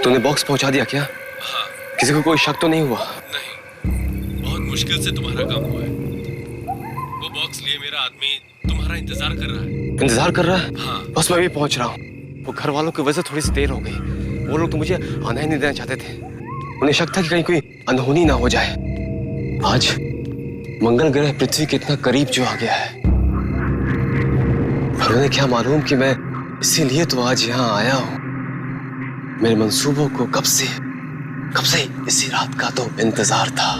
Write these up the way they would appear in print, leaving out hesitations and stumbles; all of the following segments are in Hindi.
तूने बॉक्स पहुंचा दिया क्या? हाँ। किसी को कोई शक तो नहीं हुआ? नहीं, बहुत मुश्किल से तुम्हारा काम हुआ है। वो बॉक्स लिए मेरा आदमी तुम्हारा इंतजार कर रहा है। इंतजार कर रहा है? हाँ। बस मैं भी पहुंच रहा हूँ। वो घर वालों की वजह से थोड़ी सी देर हो गई। वो लोग तो मुझे आना ही नहीं देना चाहते थे। उन्हें शक था कि कहीं कोई अनहोनी ना हो जाए। आज मंगल ग्रह पृथ्वी के इतना करीब जो आ गया है, और उन्हें क्या मालूम कि मैं इसीलिए तो आज यहाँ आया हूँ। मेरे मंसूबों को कब से इसी रात का तो इंतजार था।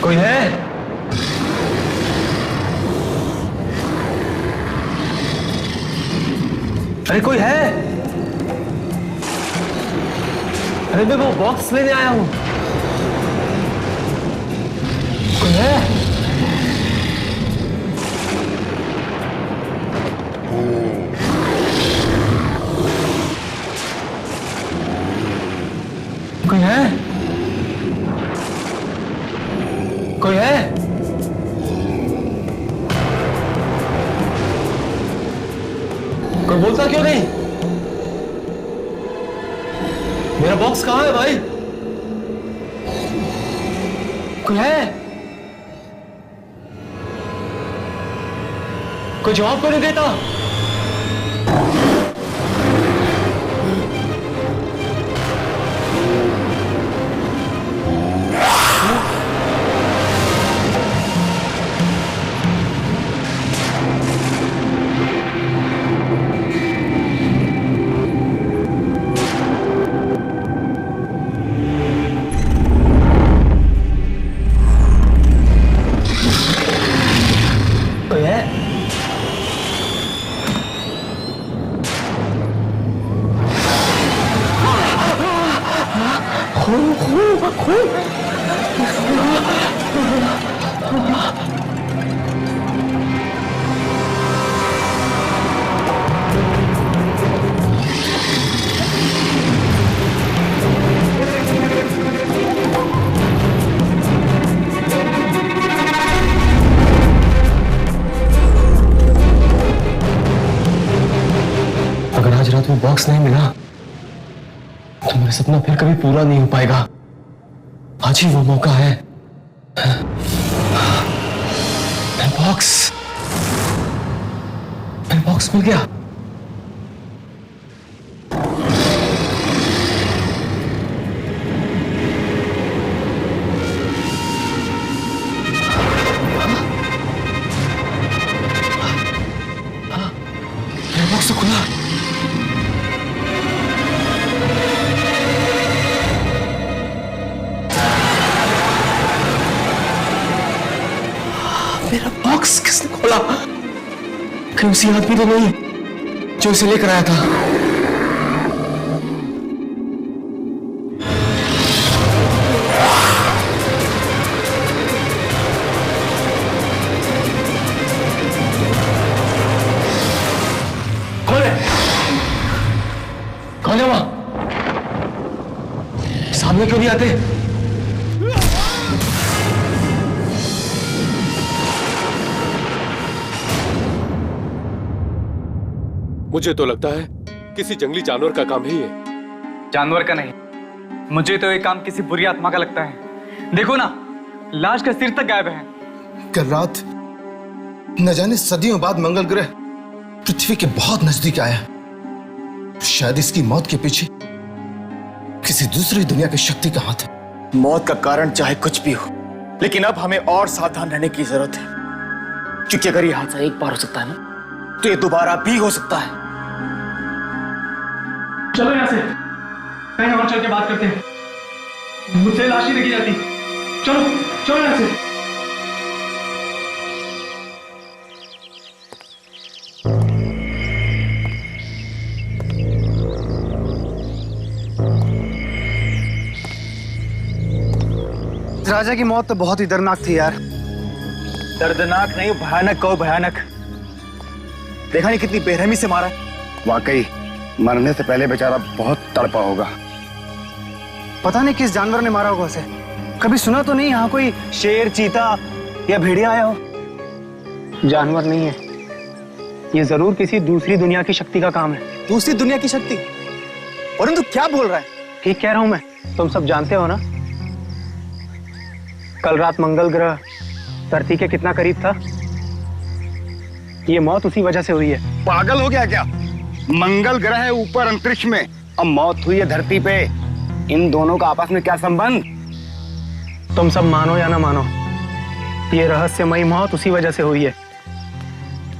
कोई है? अरे कोई है? अरे मैं वो बॉक्स लेने आया हूं। कोई है? कोई है? कोई है? कोई बोलता क्यों नहीं? मेरा बॉक्स कहां है भाई? कोई है? कोई जवाब क्यों नहीं देता? कोई है? अगर आज रात में बॉक्स नहीं मिला तो मेरा सपना फिर कभी पूरा नहीं हो पाएगा। आज ही वो मौका है। मेरा बॉक्स मिल गया। मेरा बॉक्स तो खुला। मेरा बॉक्स किसने खोला? कहीं उसी आदमी तो नहीं जो इसे लेकर आया था? कौन है? कौन है वहां? सामने क्यों नहीं आते? मुझे तो लगता है किसी जंगली जानवर का काम है ये। जानवर का नहीं, मुझे तो ये काम किसी बुरी आत्मा का लगता है। देखो ना, लाश का सिर तक गायब है। कल रात न जाने सदियों बाद मंगल ग्रह पृथ्वी के बहुत नजदीक आया। शायद इसकी मौत के पीछे किसी दूसरी दुनिया की शक्ति का हाथ है। मौत का कारण चाहे कुछ भी हो, लेकिन अब हमें और सावधान रहने की जरूरत है, क्योंकि अगर ये हादसा एक बार हो सकता है ना, तो ये दोबारा भी हो सकता है। चलो यहाँ से कहीं और चल के बात करते हैं। मुझसे लाश ही देखी जाती। चलो चलो यहाँ से। राजा की मौत तो बहुत ही दर्दनाक थी यार। दर्दनाक नहीं, भयानक कहो भयानक। देखा नहीं कितनी बेरहमी से मारा है। वाकई मरने से पहले बेचारा बहुत तड़पा होगा। पता नहीं किस जानवर ने मारा होगा उसे। कभी सुना तो नहीं यहाँ कोई शेर, चीता या भेड़िया आया हो। जानवर नहीं है, ये जरूर किसी दूसरी दुनिया की शक्ति का काम है। दूसरी दुनिया की शक्ति? परंतु क्या बोल रहा है? ठीक कह रहा हूं मैं, तुम सब जानते हो ना, कल रात मंगल ग्रह धरती के कितना करीब था। ये मौत उसी वजह से हुई है। पागल हो गया क्या? मंगल ग्रह है ऊपर अंतरिक्ष में, अब मौत हुई है धरती पे। इन दोनों का आपस में क्या संबंध? तुम सब मानो या ना मानो, ये रहस्यमयी मौत उसी वजह से हुई है,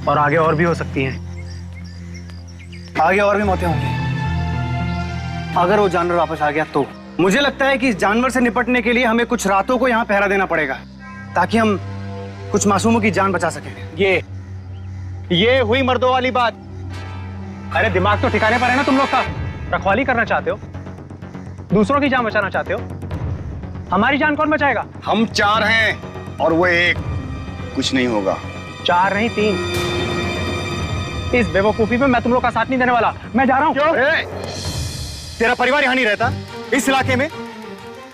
और आगे और भी हो सकती हैं। आगे और भी मौतें होंगी अगर वो जानवर वापस आ गया तो। मुझे लगता है कि इस जानवर से निपटने के लिए हमें कुछ रातों को यहाँ पहरा देना पड़ेगा, ताकि हम कुछ मासूमों की जान बचा सकें। ये हुई मर्दों वाली बात। अरे दिमाग तो ठिकाने पर है ना तुम लोग का। रखवाली करना चाहते हो, दूसरों की जान बचाना चाहते हो। हमारी जान कौन बचाएगा? हम 4 हैं और वो 1। कुछ नहीं होगा। 4 नहीं 3। इस बेवकूफी में मैं तुम लोग का साथ नहीं देने वाला। मैं जा रहा हूँ। तेरा परिवार यहाँ नहीं रहता इस इलाके में?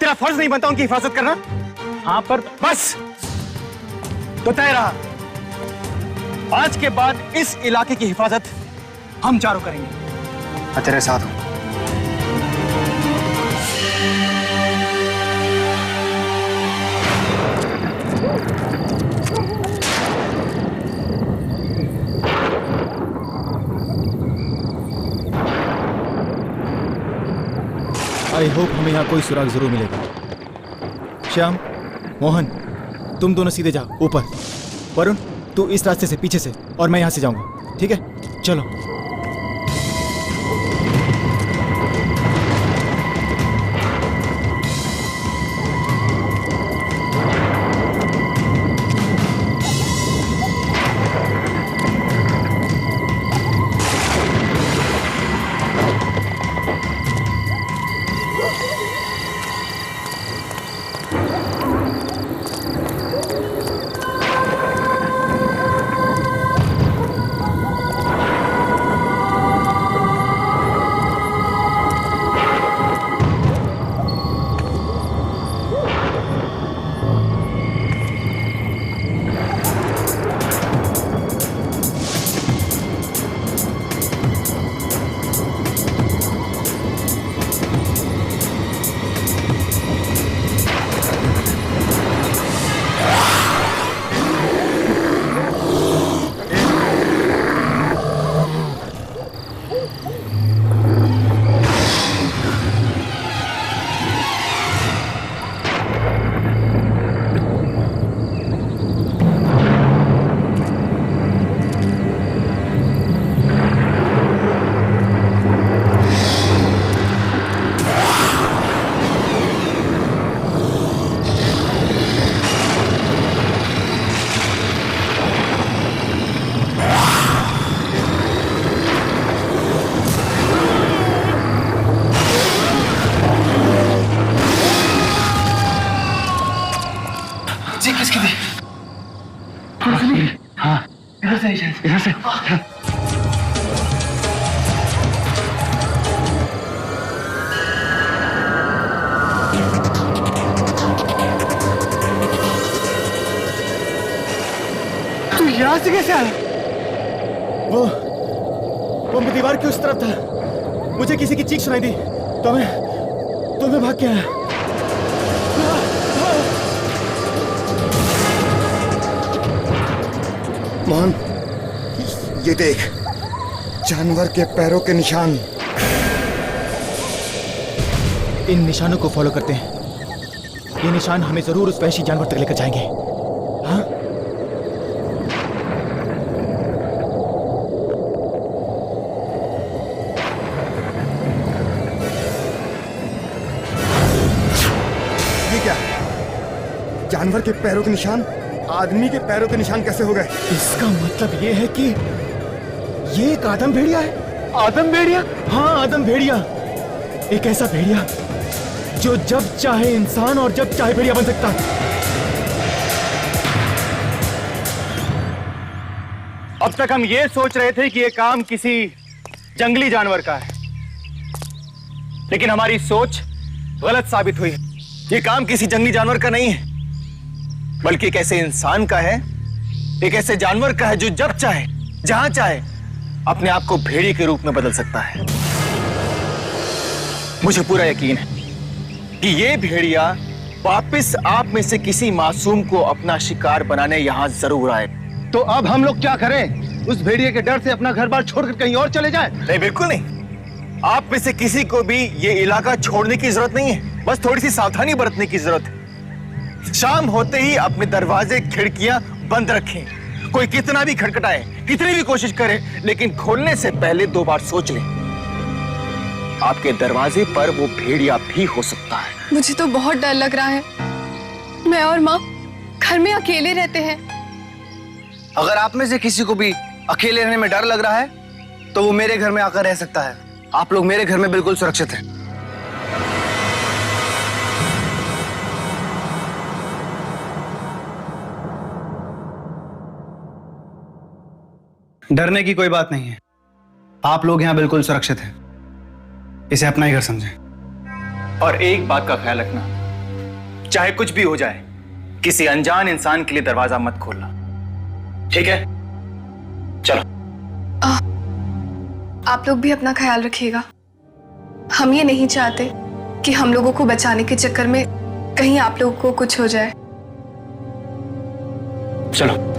तेरा फर्ज नहीं बनता उनकी हिफाजत करना? हाँ पर बस तो तय रहा, आज के बाद इस इलाके की हिफाजत हम चारों करेंगे। मैं तेरे साथ हूँ। आई होप हमें यहाँ कोई सुराग जरूर मिलेगा। श्याम, मोहन, तुम दोनों सीधे जाओ ऊपर। वरुण, तू इस रास्ते से पीछे से, और मैं यहाँ से जाऊंगा। ठीक है, चलो। इधर से। तू यहाँ से कैसे आया? वो तुम दीवार की उस तरफ था, मुझे किसी की चीख सुनाई दी तो मैं भाग के आया। मोहन, ये देख, जानवर के पैरों के निशान। इन निशानों को फॉलो करते हैं। ये निशान हमें जरूर उस वहशी जानवर तक लेकर जाएंगे। हाँ? ये क्या? जानवर के पैरों के निशान आदमी के पैरों के निशान कैसे हो गए? इसका मतलब ये है कि ये एक आदम भेड़िया है। आदम भेड़िया? हाँ, आदम भेड़िया। एक ऐसा भेड़िया जो जब चाहे इंसान और जब चाहे भेड़िया बन सकता है। अब तक हम ये सोच रहे थे कि ये काम किसी जंगली जानवर का है, लेकिन हमारी सोच गलत साबित हुई। ये काम किसी जंगली जानवर का नहीं है, बल्कि एक ऐसे इंसान का है, एक ऐसे जानवर का है जो जब चाहे जहां चाहे अपने आप को भेड़िए के रूप में बदल सकता है। मुझे पूरा यकीन है कि ये भेड़िया वापस आप में से किसी मासूम को अपना शिकार बनाने यहां जरूर आए। तो अब हम लोग क्या करें? उस भेड़िए के डर से अपना घर बार छोड़कर कहीं और चले जाएं? नहीं, बिल्कुल नहीं। आप में से किसी को भी ये इलाका छोड़ने की जरूरत नहीं है, बस थोड़ी सी सावधानी बरतने की जरूरत है। शाम होते ही अपने दरवाजे खिड़कियां बंद रखें। कोई कितना भी खटखटाए, कितनी भी कोशिश करे, लेकिन खोलने से पहले 2 बार सोच लें। आपके दरवाजे पर वो भेड़िया भी हो सकता है। मुझे तो बहुत डर लग रहा है। मैं और माँ घर में अकेले रहते हैं। अगर आप में से किसी को भी अकेले रहने में डर लग रहा है तो वो मेरे घर में आकर रह सकता है। आप लोग मेरे घर में बिल्कुल सुरक्षित हैं। डरने की कोई बात नहीं है। आप लोग यहाँ बिल्कुल सुरक्षित हैं। इसे अपना ही घर समझें। और एक बात का ख्याल रखना, चाहे कुछ भी हो जाए, किसी अनजान इंसान के लिए दरवाजा मत खोलना, ठीक है? चलो। आप लोग भी अपना ख्याल रखिएगा। हम ये नहीं चाहते कि हम लोगों को बचाने के चक्कर में कहीं आप लोगों को कुछ हो जाए। चलो।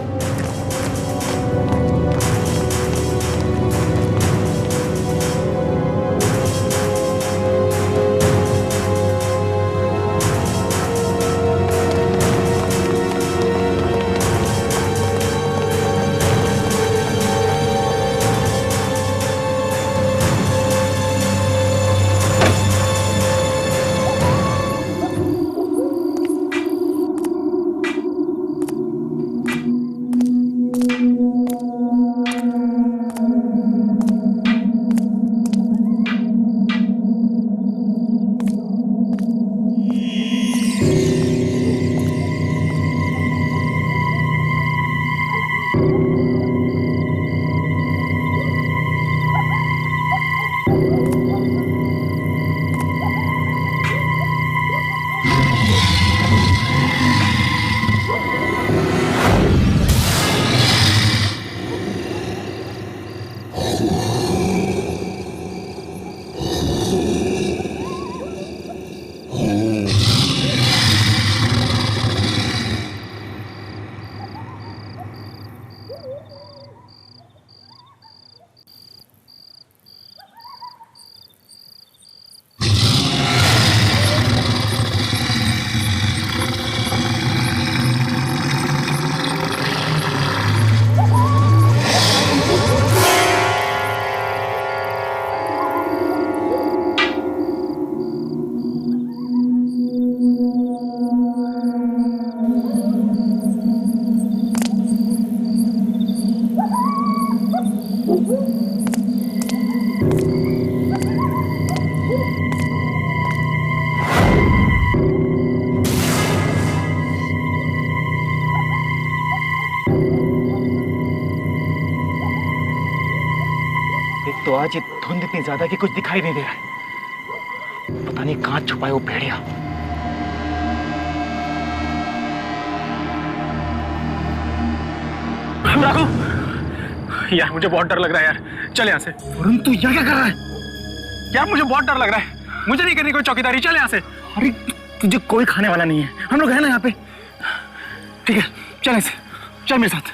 तो आज ये धुंध इतनी ज्यादा कि कुछ दिखाई नहीं दे रहा है। पता नहीं कहां छुपा है वो भेड़िया। राघव, यार मुझे बहुत डर लग रहा है यार। चल यहाँ से। वरुण तू यहाँ क्या कर रहा है? यार मुझे बहुत डर लग रहा है, मुझे नहीं करनी कोई चौकीदारी, चल यहाँ से। अरे तुझे कोई खाने वाला नहीं है, हम लोग हैं ना यहाँ पे। ठीक है चल ऐसे, चल मेरे साथ।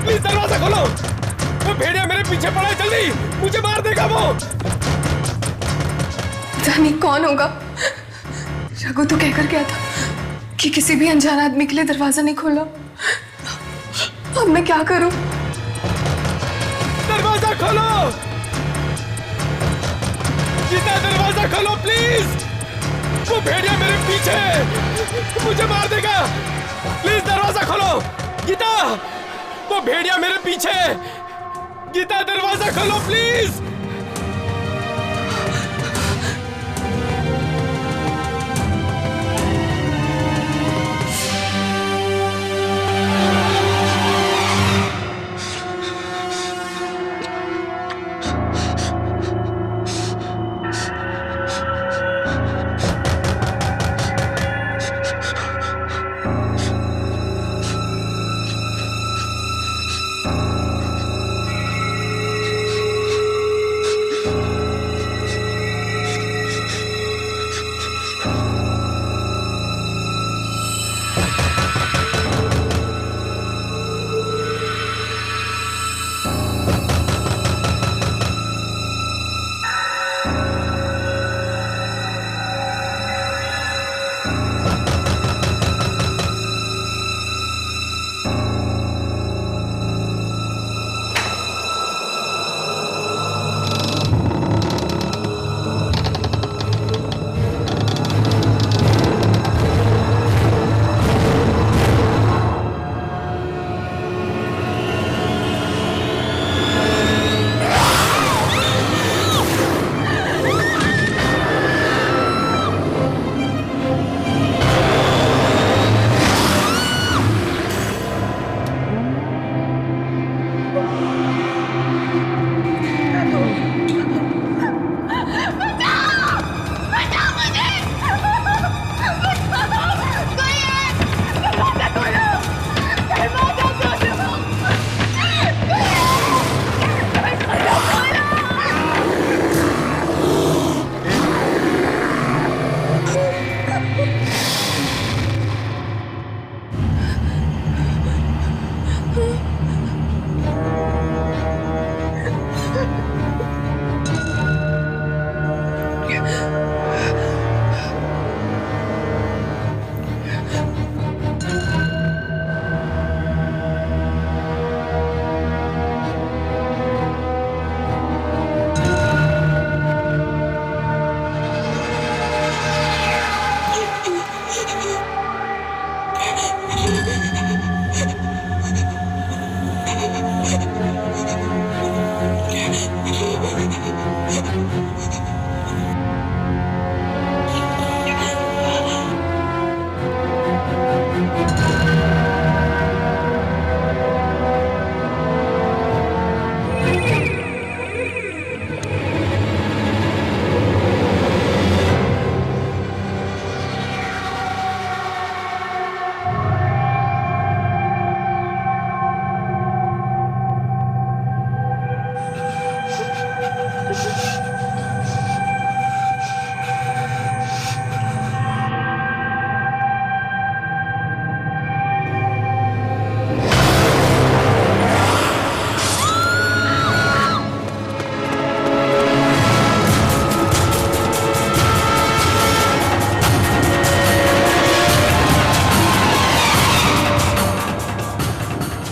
प्लीज दरवाजा खोलो, वो भेड़िया मेरे पीछे पड़ा है, जल्दी, मुझे मार देगा वो। जानी कौन होगा? रघु तो कहकर गया था कि किसी भी अनजान आदमी के लिए दरवाजा नहीं खोला। अब मैं क्या करूं? दरवाजा खोलो गीता, दरवाजा खोलो प्लीज, वो भेड़िया मेरे पीछे, मुझे मार देगा। प्लीज दरवाजा खोलो गीता, वो भेड़िया मेरे पीछे। गीता दरवाजा खोलो प्लीज।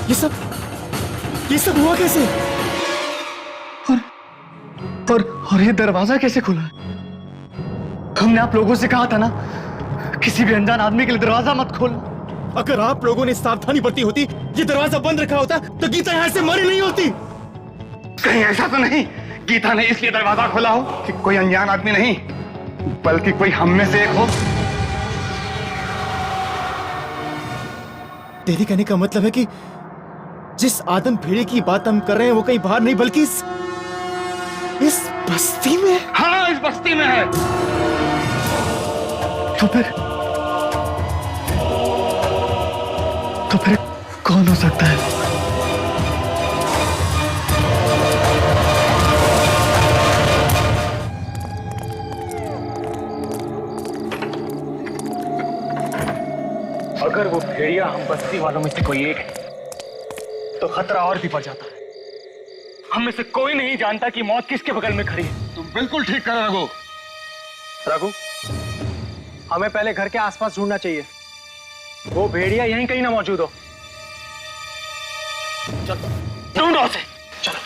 ये सब हुआ कैसे? और ये दरवाजा कैसे खुला? हमने आप लोगों से कहा था ना, किसी भी अनजान आदमी के लिए दरवाजा मत खोलना। अगर आप लोगों ने सावधानी बरती होती, ये दरवाजा बंद रखा होता, तो गीता यहाँ से मरी नहीं होती। कहीं ऐसा तो नहीं गीता ने इसलिए दरवाजा खोला हो कि कोई अनजान आदमी नहीं, बल्कि कोई हम में से एक हो। तेरे कहने का मतलब है कि जिस आदम भेड़िए की बात हम कर रहे हैं वो कहीं बाहर नहीं बल्कि इस बस्ती में। हाँ, इस बस्ती में है। तो फिर कौन हो सकता है? अगर वो भेड़िया हम बस्ती वालों में से कोई एक है तो खतरा और भी बढ़ जाता है। हम में से कोई नहीं जानता कि मौत किसके बगल में खड़ी है। तुम बिल्कुल ठीक कर रहे हो रघु, हमें पहले घर के आसपास ढूंढना चाहिए। वो भेड़िया यहीं कहीं ना मौजूद हो। चलो ढूंढो उसे, चलो।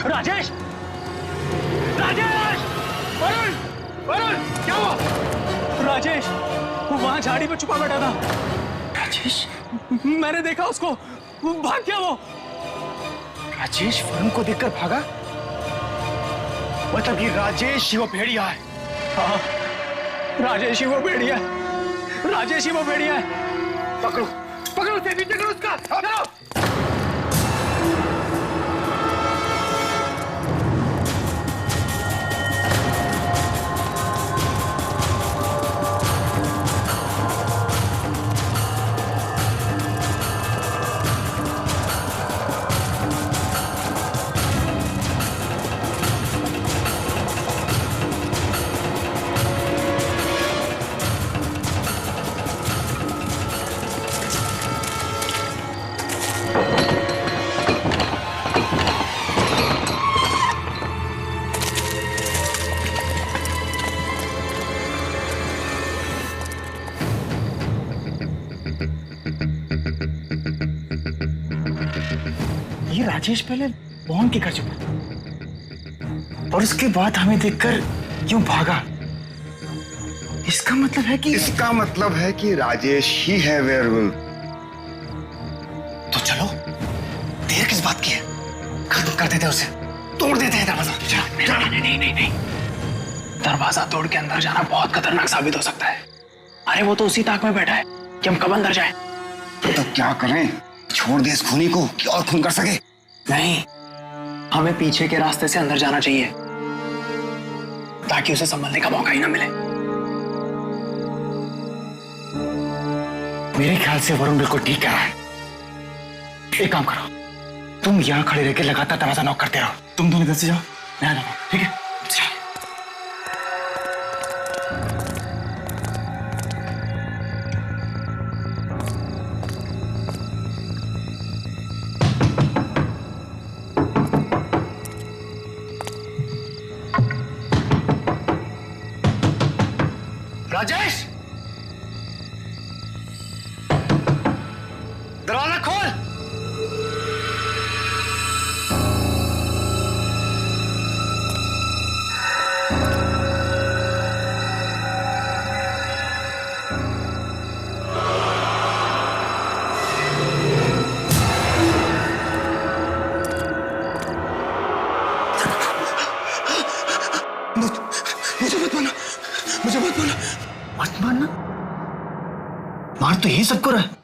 राजेश! राजेश! वरुण! वरुण! क्या हुआ? राजेश वो वहां झाड़ी में छुपा बैठा था। राजेश? मैंने देखा उसको, वो भाग गया। वो राजेश वरुण को देखकर भागा? मतलब ये राजेश ही वो भेड़िया है? हाँ, राजेश ही वो भेड़िया है। राजेश ही वो भेड़िया है। पकड़ो पकड़ो उसे, नीचे करो उसका। चलो। ये राजेश पहले मोहन के घर चुका और उसके बाद हमें देखकर क्यों भागा? इसका मतलब है कि राजेश ही है वेयरवुल्फ। तो चलो, देर किस बात की है? खत्म कर देते उसे, तोड़ देते हैं दरवाजा। नहीं। दरवाजा तोड़ के अंदर जाना बहुत खतरनाक साबित हो सकता है। अरे वो तो उसी ताक में बैठा है कि हम कब अंदर जाएं। तो क्या करें? छोड़ दे इस खूनी को कि और खून कर सके? नहीं, हमें पीछे के रास्ते से अंदर जाना चाहिए ताकि उसे संभलने का मौका ही ना मिले। मेरे ख्याल से वरुण बिल्कुल ठीक कह रहा है। एक काम करो, तुम यहाँ खड़े रह के लगातार दरवाजा नॉक करते रहो। तुम दोनों इधर से जाओ, मैं आ रहा हूं, ठीक है? राजेश, दरवाजा खोल। मारना? मार तो यही सबको रहा है।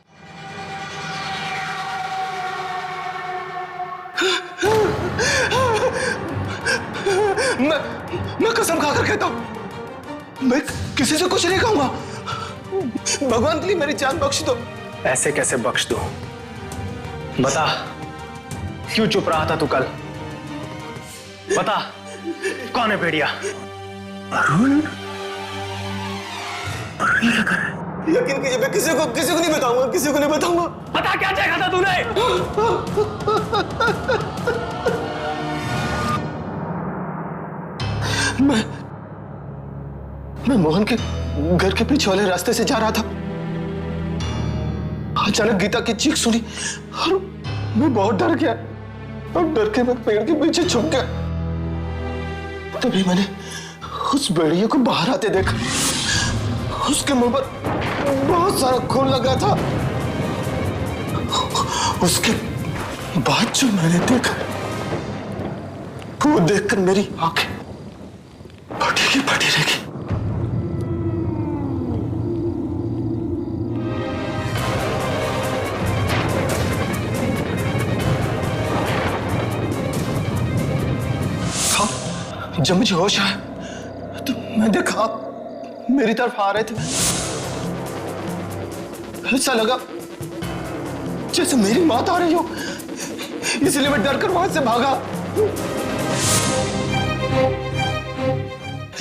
मैं कसम खाकर कहता हूं, मैं किसी से कुछ नहीं कहूंगा। भगवान के लिए मेरी जान बख्श दो। ऐसे कैसे बख्श दूं? बता, क्यों चुप रहा था तू कल? बता, कौन है भेड़िया? अरुण? अरुण क्या कर रहा है? यकीन कीजिए, मैं किसी को नहीं बताऊंगा, किसी को नहीं बताऊंगा। बता, क्या चाहा था तूने? मैं मोहन के घर के पीछे वाले रास्ते से जा रहा था। अचानक गीता की चीख सुनी और मैं बहुत डर गया और डर के मैं पेड़ के पीछे छुप गया। तभी मैंने उस भेड़िए को बाहर आते देखा। उसके मुंह पर बहुत सारा खून लगा था। उसके बाद जो मैंने देखा, वो देखकर मेरी आंखें फटी की फटी रह गई। जब मुझे होश आया तो मैं देखा मेरी तरफ आ रहे थे। ऐसा लगा जैसे मेरी मौत आ रही हो, इसलिए मैं डर कर वहां से भागा।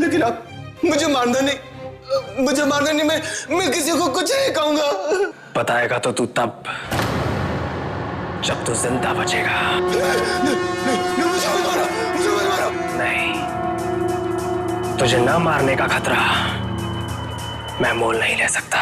लेकिन अब मुझे मारना नहीं, मैं किसी को कुछ नहीं कहूंगा। बताएगा तो तू तब जब तू जिंदा बचेगा। मुझे मत मारो। नहीं, तुझे न मारने का खतरा मैं मोल नहीं ले सकता।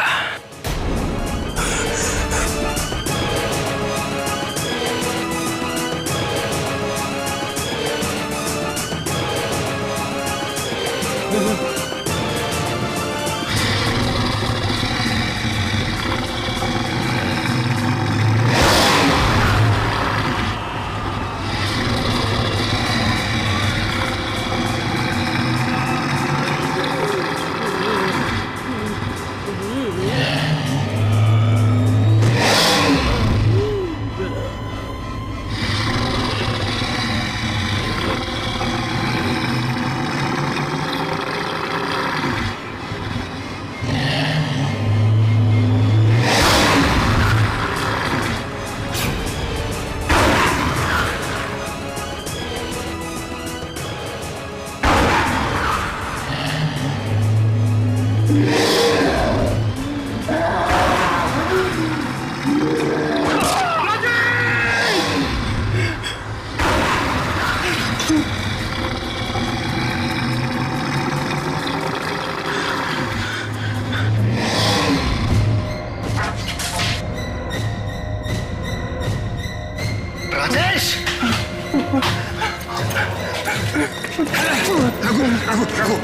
रघु,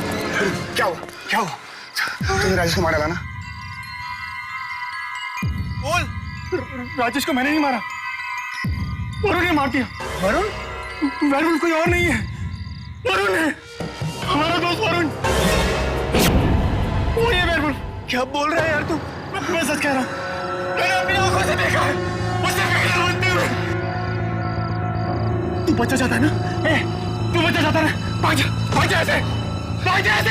क्या हुआ? तुमने राजेश को मारा था ना? बोल। राजेश को मैंने नहीं मारा, वरुण ने मार दिया। वरुण कोई और नहीं है, वरुण है, हमारा दोस्त वरुण। वो ये वरुण। क्या बोल रहा है यार तू? मैं सच कह रहा हूँ, मैंने अपनी आंखों से देखा है उसे पीड़ा बनते हुए। तू बच्चा चाहता है ना? तू बच्चा चाहता है ना? भाग जा ऐसे, भाग जा।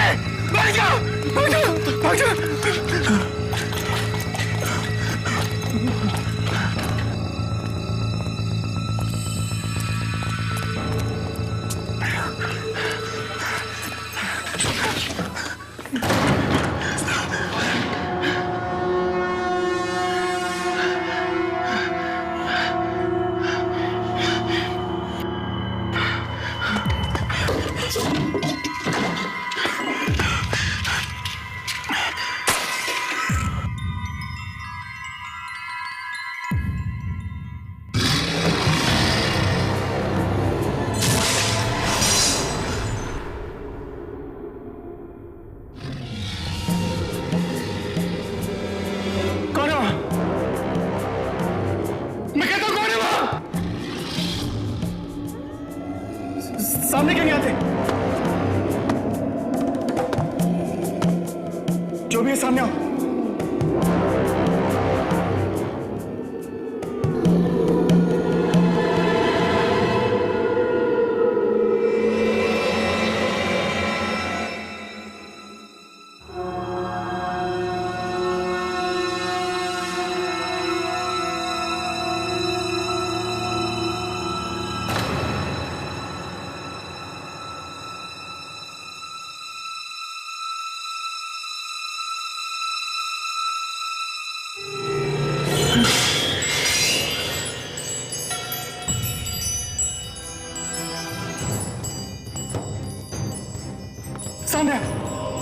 भी है सामने आओ।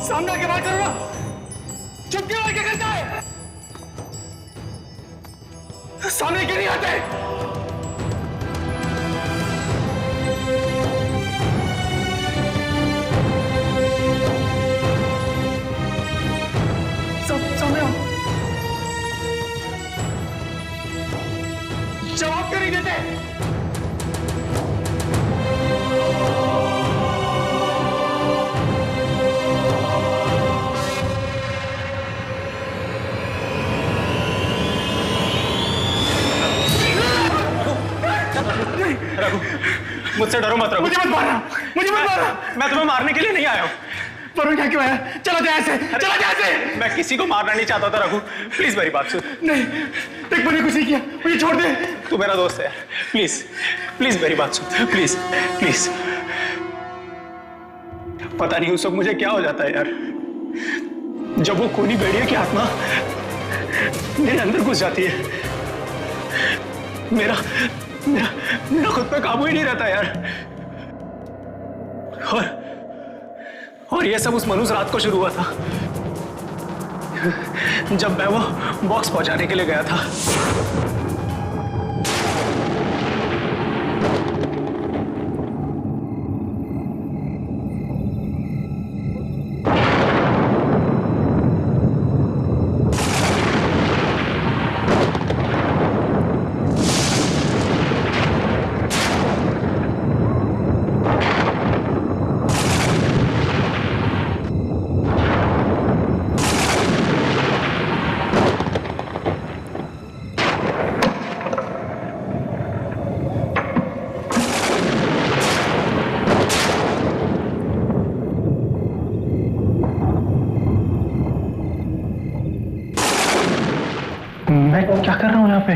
सामने आके बात करो ना। चुप क्यों आके करता है? सामने क्यों नहीं आते? सब सामने आओ। जवाब क्यों नहीं देते? मुझसे डरो मत रघु। मुझे मत मारना, मुझे मत मारना। मैं तुम्हें मारने के लिए नहीं आया हूँ। वरुण क्या क्यों आया? चला जा ऐसे, चला जा ऐसे। मैं किसी को मारना नहीं चाहता था रघु, प्लीज मेरी बात सुन। नहीं, देख मैंने कुछ नहीं किया, मुझे छोड़ दे। तू मेरा दोस्त है, प्लीज प्लीज मेरी बात सुन, प्लीज प्लीज। पता नहीं उस वक्त मुझे क्या हो जाता है यार, जब वो खूनी भेड़िए की आत्मा मेरे अंदर घुस जाती है। मेरा मेरा मेरा खुद पे काबू ही नहीं रहता यार। और ये सब उस मनुज रात को शुरू हुआ था, जब मैं वो बॉक्स पहुंचाने के लिए गया था। मैं क्या कर रहा हूं यहाँ पे?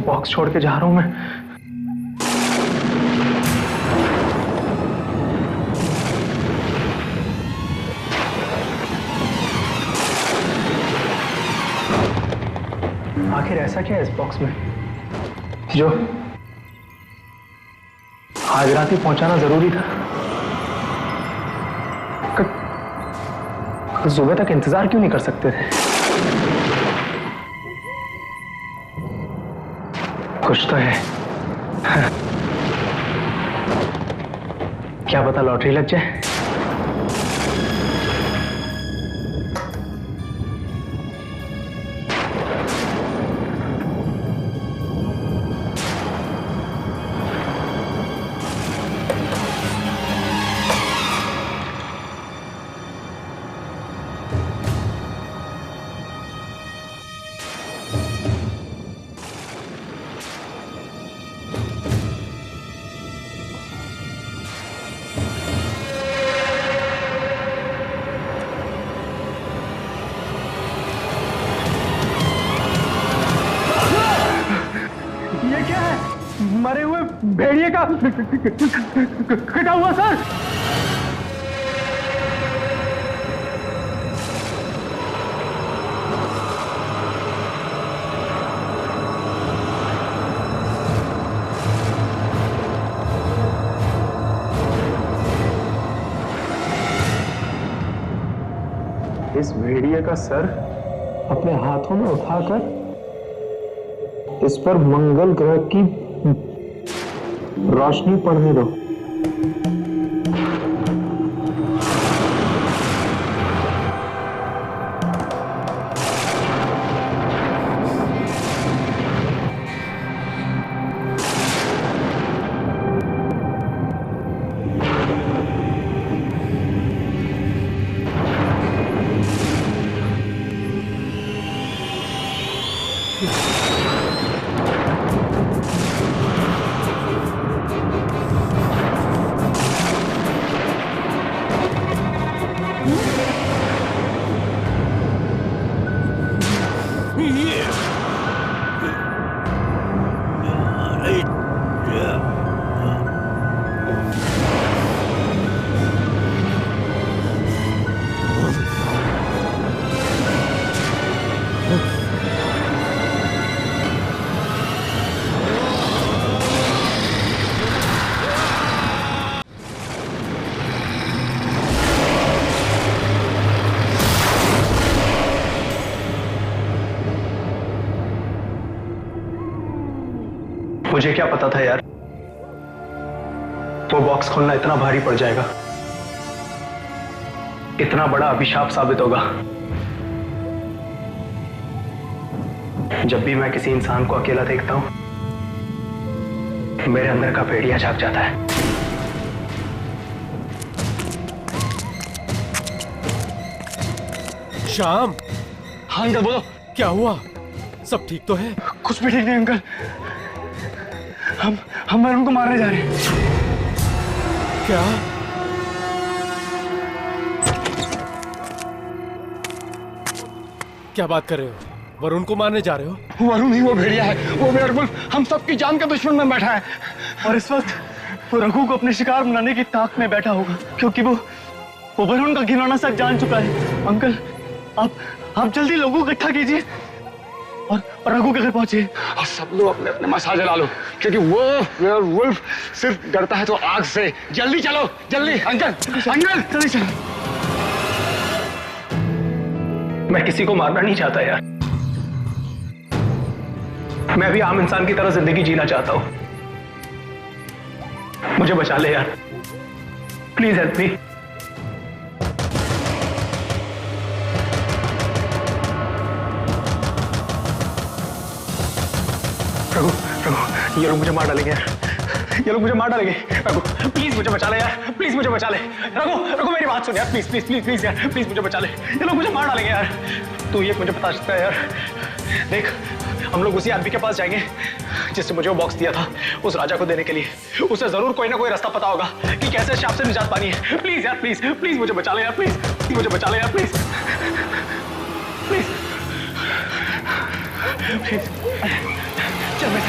बॉक्स छोड़ के जा रहा हूं मैं। आखिर ऐसा क्या है इस बॉक्स में जो आज रात ही पहुंचाना जरूरी था? सुबह तक इंतजार क्यों नहीं कर सकते थे? कुछ तो है। क्या पता लॉटरी लग जाए। मरे हुए भेड़िए का कटा हुआ सर। इस भेड़िए का सर अपने हाथों में उठाकर इस पर मंगल ग्रह की रोशनी पड़ने दो। मुझे क्या पता था यार, वो बॉक्स खोलना इतना भारी पड़ जाएगा, इतना बड़ा अभिशाप साबित होगा। जब भी मैं किसी इंसान को अकेला देखता हूं, मेरे अंदर का भेड़िया जाग जाता है। श्याम, हाँ अंकल बोलो। क्या हुआ? सब ठीक तो है? कुछ भी ठीक नहीं अंकल। हम वरुण को मारने जा रहे हैं। क्या? क्या बात कर रहे हो? वरुण को मारने जा रहे हो? वरुण ही वो भेड़िया है, वो वेयरवुल्फ हम सबकी जान का दुश्मन में बैठा है। और इस वक्त वो रघु को अपने शिकार बनाने की ताक में बैठा होगा, क्योंकि वो वरुण का घिनौना सच जान चुका है। अंकल आप जल्दी लोगों को इकट्ठा कीजिए और रघु के घर पहुंचिए। और सब लोग अपने अपने मसाज जला लो, क्योंकि वो वेयरवुल्फ सिर्फ डरता है तो आग से। जल्दी चलो, जल्दी। अंकल जल्दी चलो। मैं किसी को मारना नहीं चाहता यार, मैं भी आम इंसान की तरह जिंदगी जीना चाहता हूं। मुझे बचा ले यार, प्लीज हेल्प मी। रघु, ये लोग मुझे मार डालेंगे यार, ये लोग मुझे मार डालेंगे। रघु प्लीज मुझे बचा ले यार, प्लीज मुझे बचा ले। रघु मेरी बात सुन यार, प्लीज प्लीज प्लीज प्लीज यार, प्लीज मुझे बचा ले। ये लोग मुझे मार डालेंगे यार, तू ये मुझे बता सकता है यार। देख, हम लोग उसी आदमी के पास जाएंगे जिसने मुझे वो बॉक्स दिया था उस राजा को देने के लिए। उसे जरूर कोई ना कोई रास्ता पता होगा कि कैसे शाप से निजात पानी है। प्लीज यार, प्लीज प्लीज मुझे बचा ले यार, प्लीज मुझे बचा ले यार, प्लीज प्लीज प्लीज। चल मैं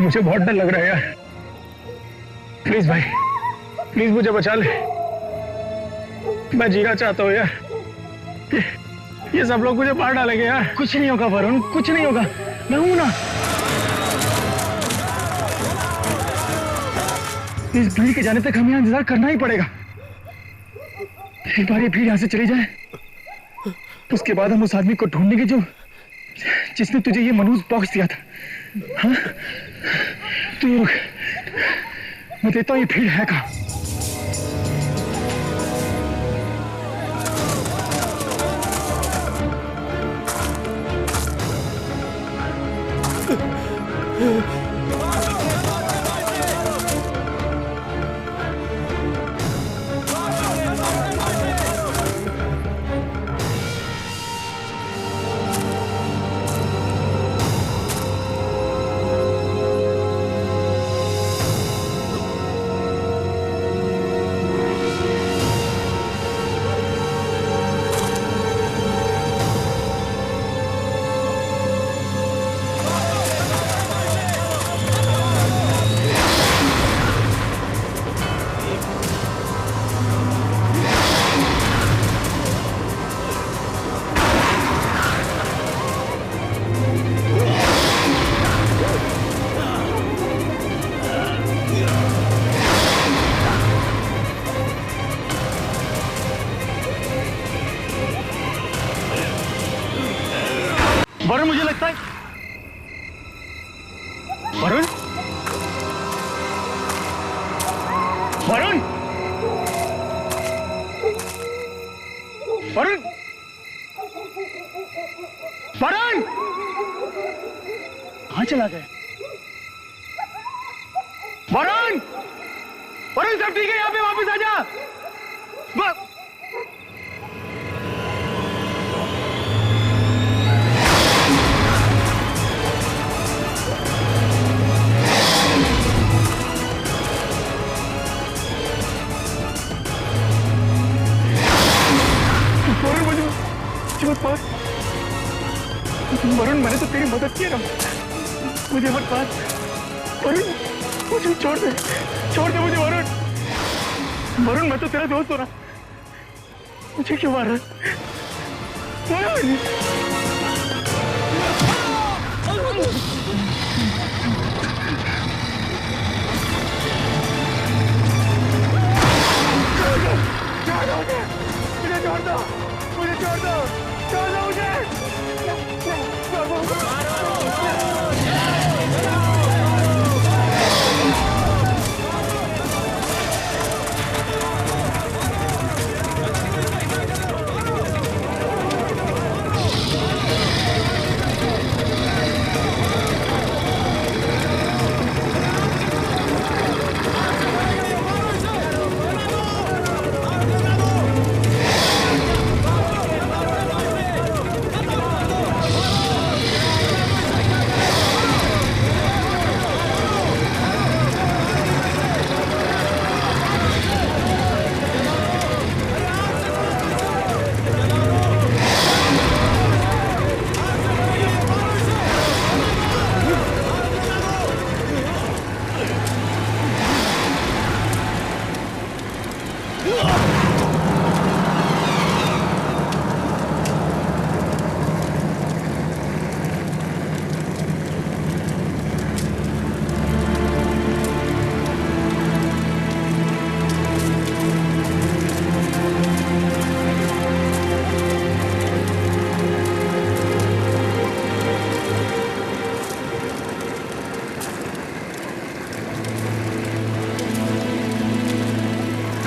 मुझे बहुत डर लग रहा है यार, प्लीज भाई, प्लीज मुझे बचा ले। मैं जीना चाहता हूँ यार, ये सब लोग मुझे मार डालेंगे यार। कुछ नहीं होगा वरुण, कुछ नहीं होगा, मैं हूं ना। इस भीड़ के जाने तक हमें यहाँ इंतजार करना ही पड़ेगा। एक बार ये भीड़ यहाँ से चली जाए, उसके बाद हम उस आदमी को ढूंढने की जिसने तुझे ये मनहूस बॉक्स दिया था। हाँ, तो ये रुक, मैं देता हूँ ये भीड़ है कहाँ। वरुण, मुझे लगता है वरुण, वरुण, वरुण, वरुण, कहाँ चला गया? वरुण, वरुण सब ठीक है? यहाँ पे वापस आ जा। वरुण, मैंने तो तेरी मदद की ना, मुझे मत मार। वरुण, मुझे छोड़ दे मुझे वरुण। वरुण मैं तो तेरा दोस्त हो ना, मुझे क्यों मार रहा है? वरुण! मुझे छोड़ दो, मुझे छोड़ दो, छोड़ दो मुझे।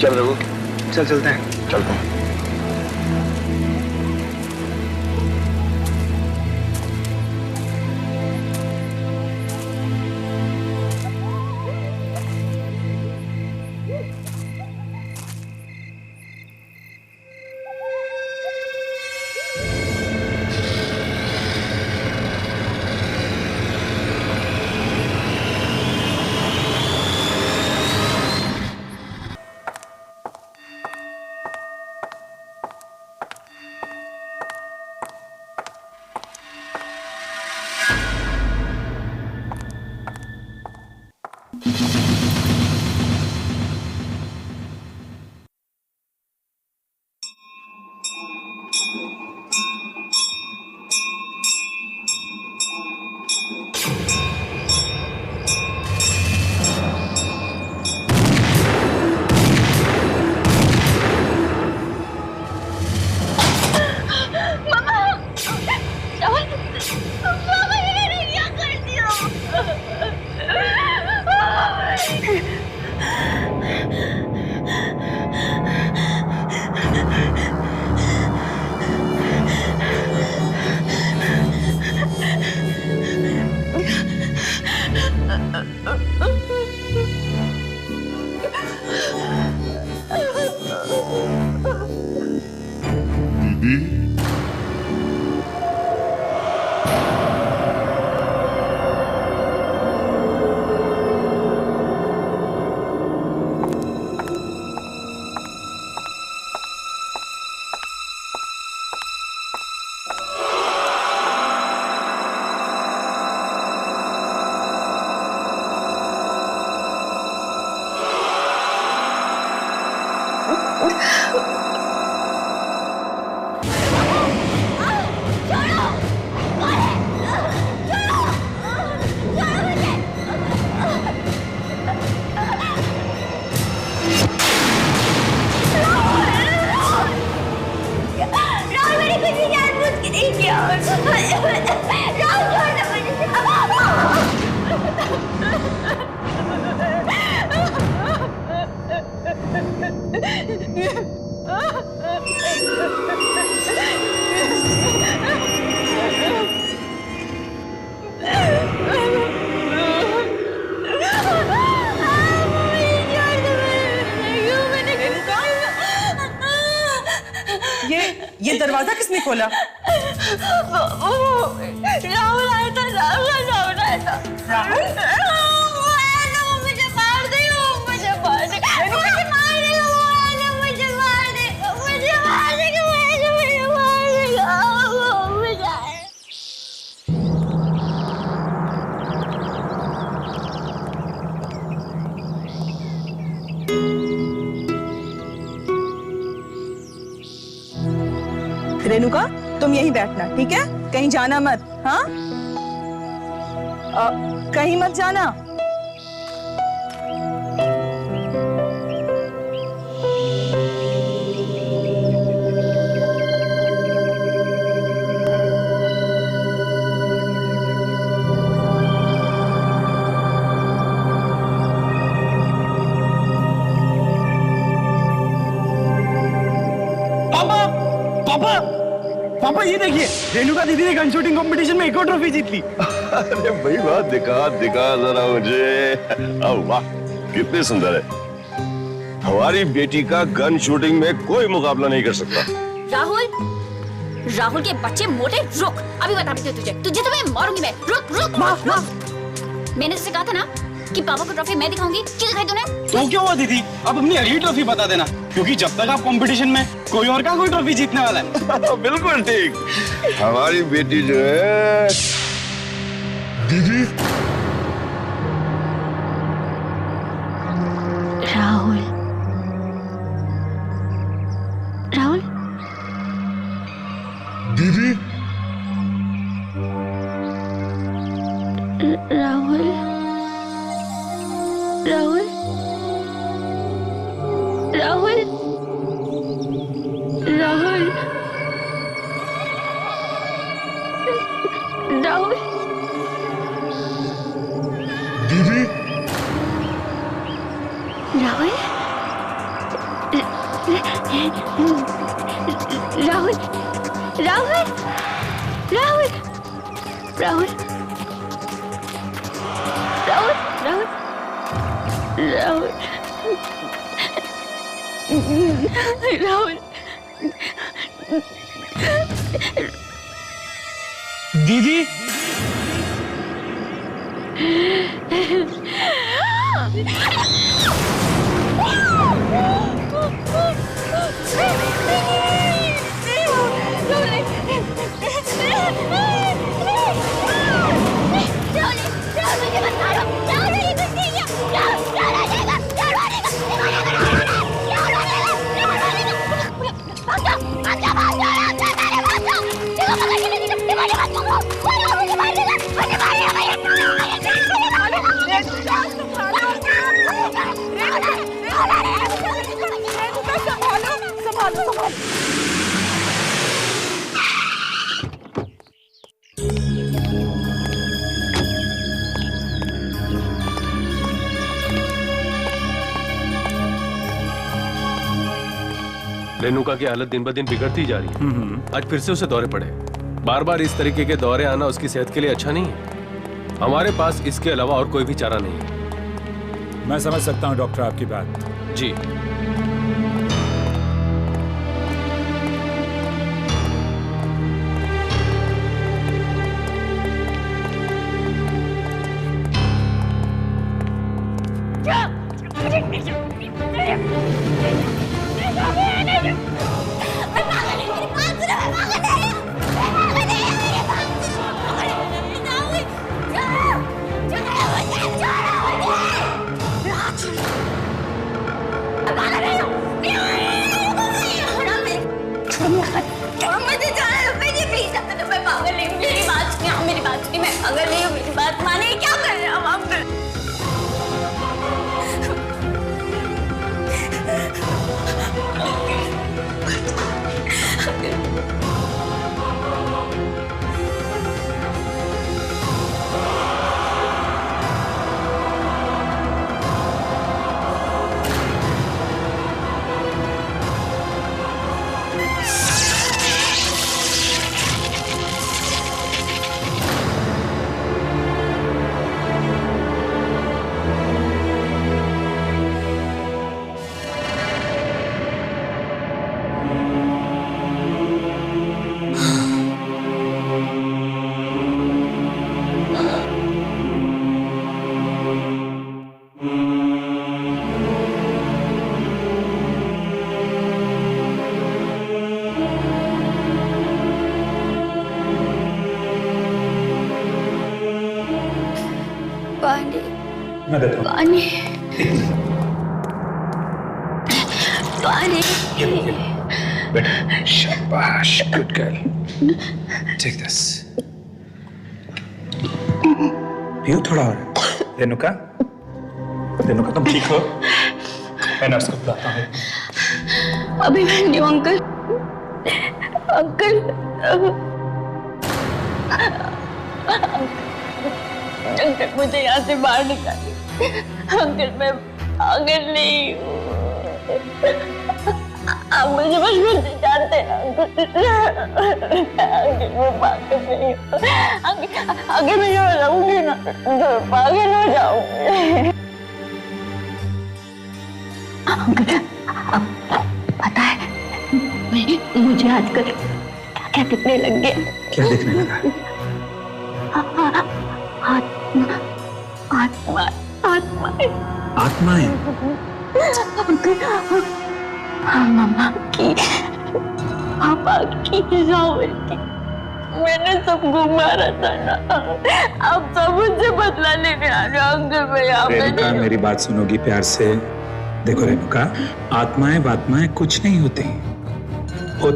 चल रघु, चल चलते हैं। चलते हैं। ये दरवाजा किसने खोला? राहुल आया था, राहुल आया था। राहुल? वो आया था, वो मुझे मार देगा, वो मुझे मार देगा, मुझे मार देगा, वो आया था, मुझे मार देगा, मुझे मार देगा, मुझे मार देगा, वो मुझे रेणुका, तुम यहीं बैठना, ठीक है? कहीं जाना मत, हाँ? कहीं मत जाना। पापा ये देखिए, रेणुका दीदी ने गन शूटिंग कंपटीशन में एक और ट्रॉफी जीत ली। अरे भाई वाह, दिखा दिखा जरा मुझे। वाह कितनी सुंदर है। हमारी बेटी का गन शूटिंग में कोई मुकाबला नहीं कर सकता। राहुल के बच्चे मोटे, रुक, अभी बताती हूँ तुझे तो मैं मारूंगी मैं। रुक। मैंने तुझसे कहा था ना कि पापा को ट्रॉफी मैं दिखाऊंगी, क्यों दिखाई तूने? तो क्या हुआ दीदी, अब अपनी अगली ट्रॉफी बता देना, क्योंकि जब तक आप कंपटीशन में कोई और का कोई ट्रॉफी जीतने वाला है। बिल्कुल ठीक। हमारी बेटी जो है दीदी। राहुल दीदी राहुल दीदी दीदी रेणुका की हालत दिन ब दिन बिगड़ती जा रही है। आज फिर से उसे दौरे पड़े। बार बार इस तरीके के दौरे आना उसकी सेहत के लिए अच्छा नहीं है। हमारे पास इसके अलावा और कोई भी चारा नहीं है। मैं समझ सकता हूँ डॉक्टर आपकी बात। जी मैं देता हूँ। पानी पानी शाबाश, गुड गर्ल। Take this. पियो थोड़ा और। रेणुका, रेणुका तुम ठीक हो? मैं नर्स को बुलाता हूँ। अभी मैं नहीं हूँ अंकल। अंकल अंकल मुझे यहाँ से बाहर निकालिए। अंकल मैं पागल नहीं हूँ। आप मुझे बचपन से जानते हैं अंकल। मैं पागल नहीं हूँ। अंकल मैं जो रहूंगी ना तो पागल हो जाऊंगी। अंकल पता है मुझे आजकल क्या दिखने लग गया? क्या दिखने लगा? आत्मा आत्माएं। आत्माएं? मम्मा की, पापा की, राहुल की। मैंने सबको मारा था ना। अब सब मुझसे बदला लेने आ रहे अंकल। मैं यहाँ पे रेणुका मेरी बात सुनोगी प्यार से? देखो रेणुका, आत्माएं बात्माएं कुछ नहीं होते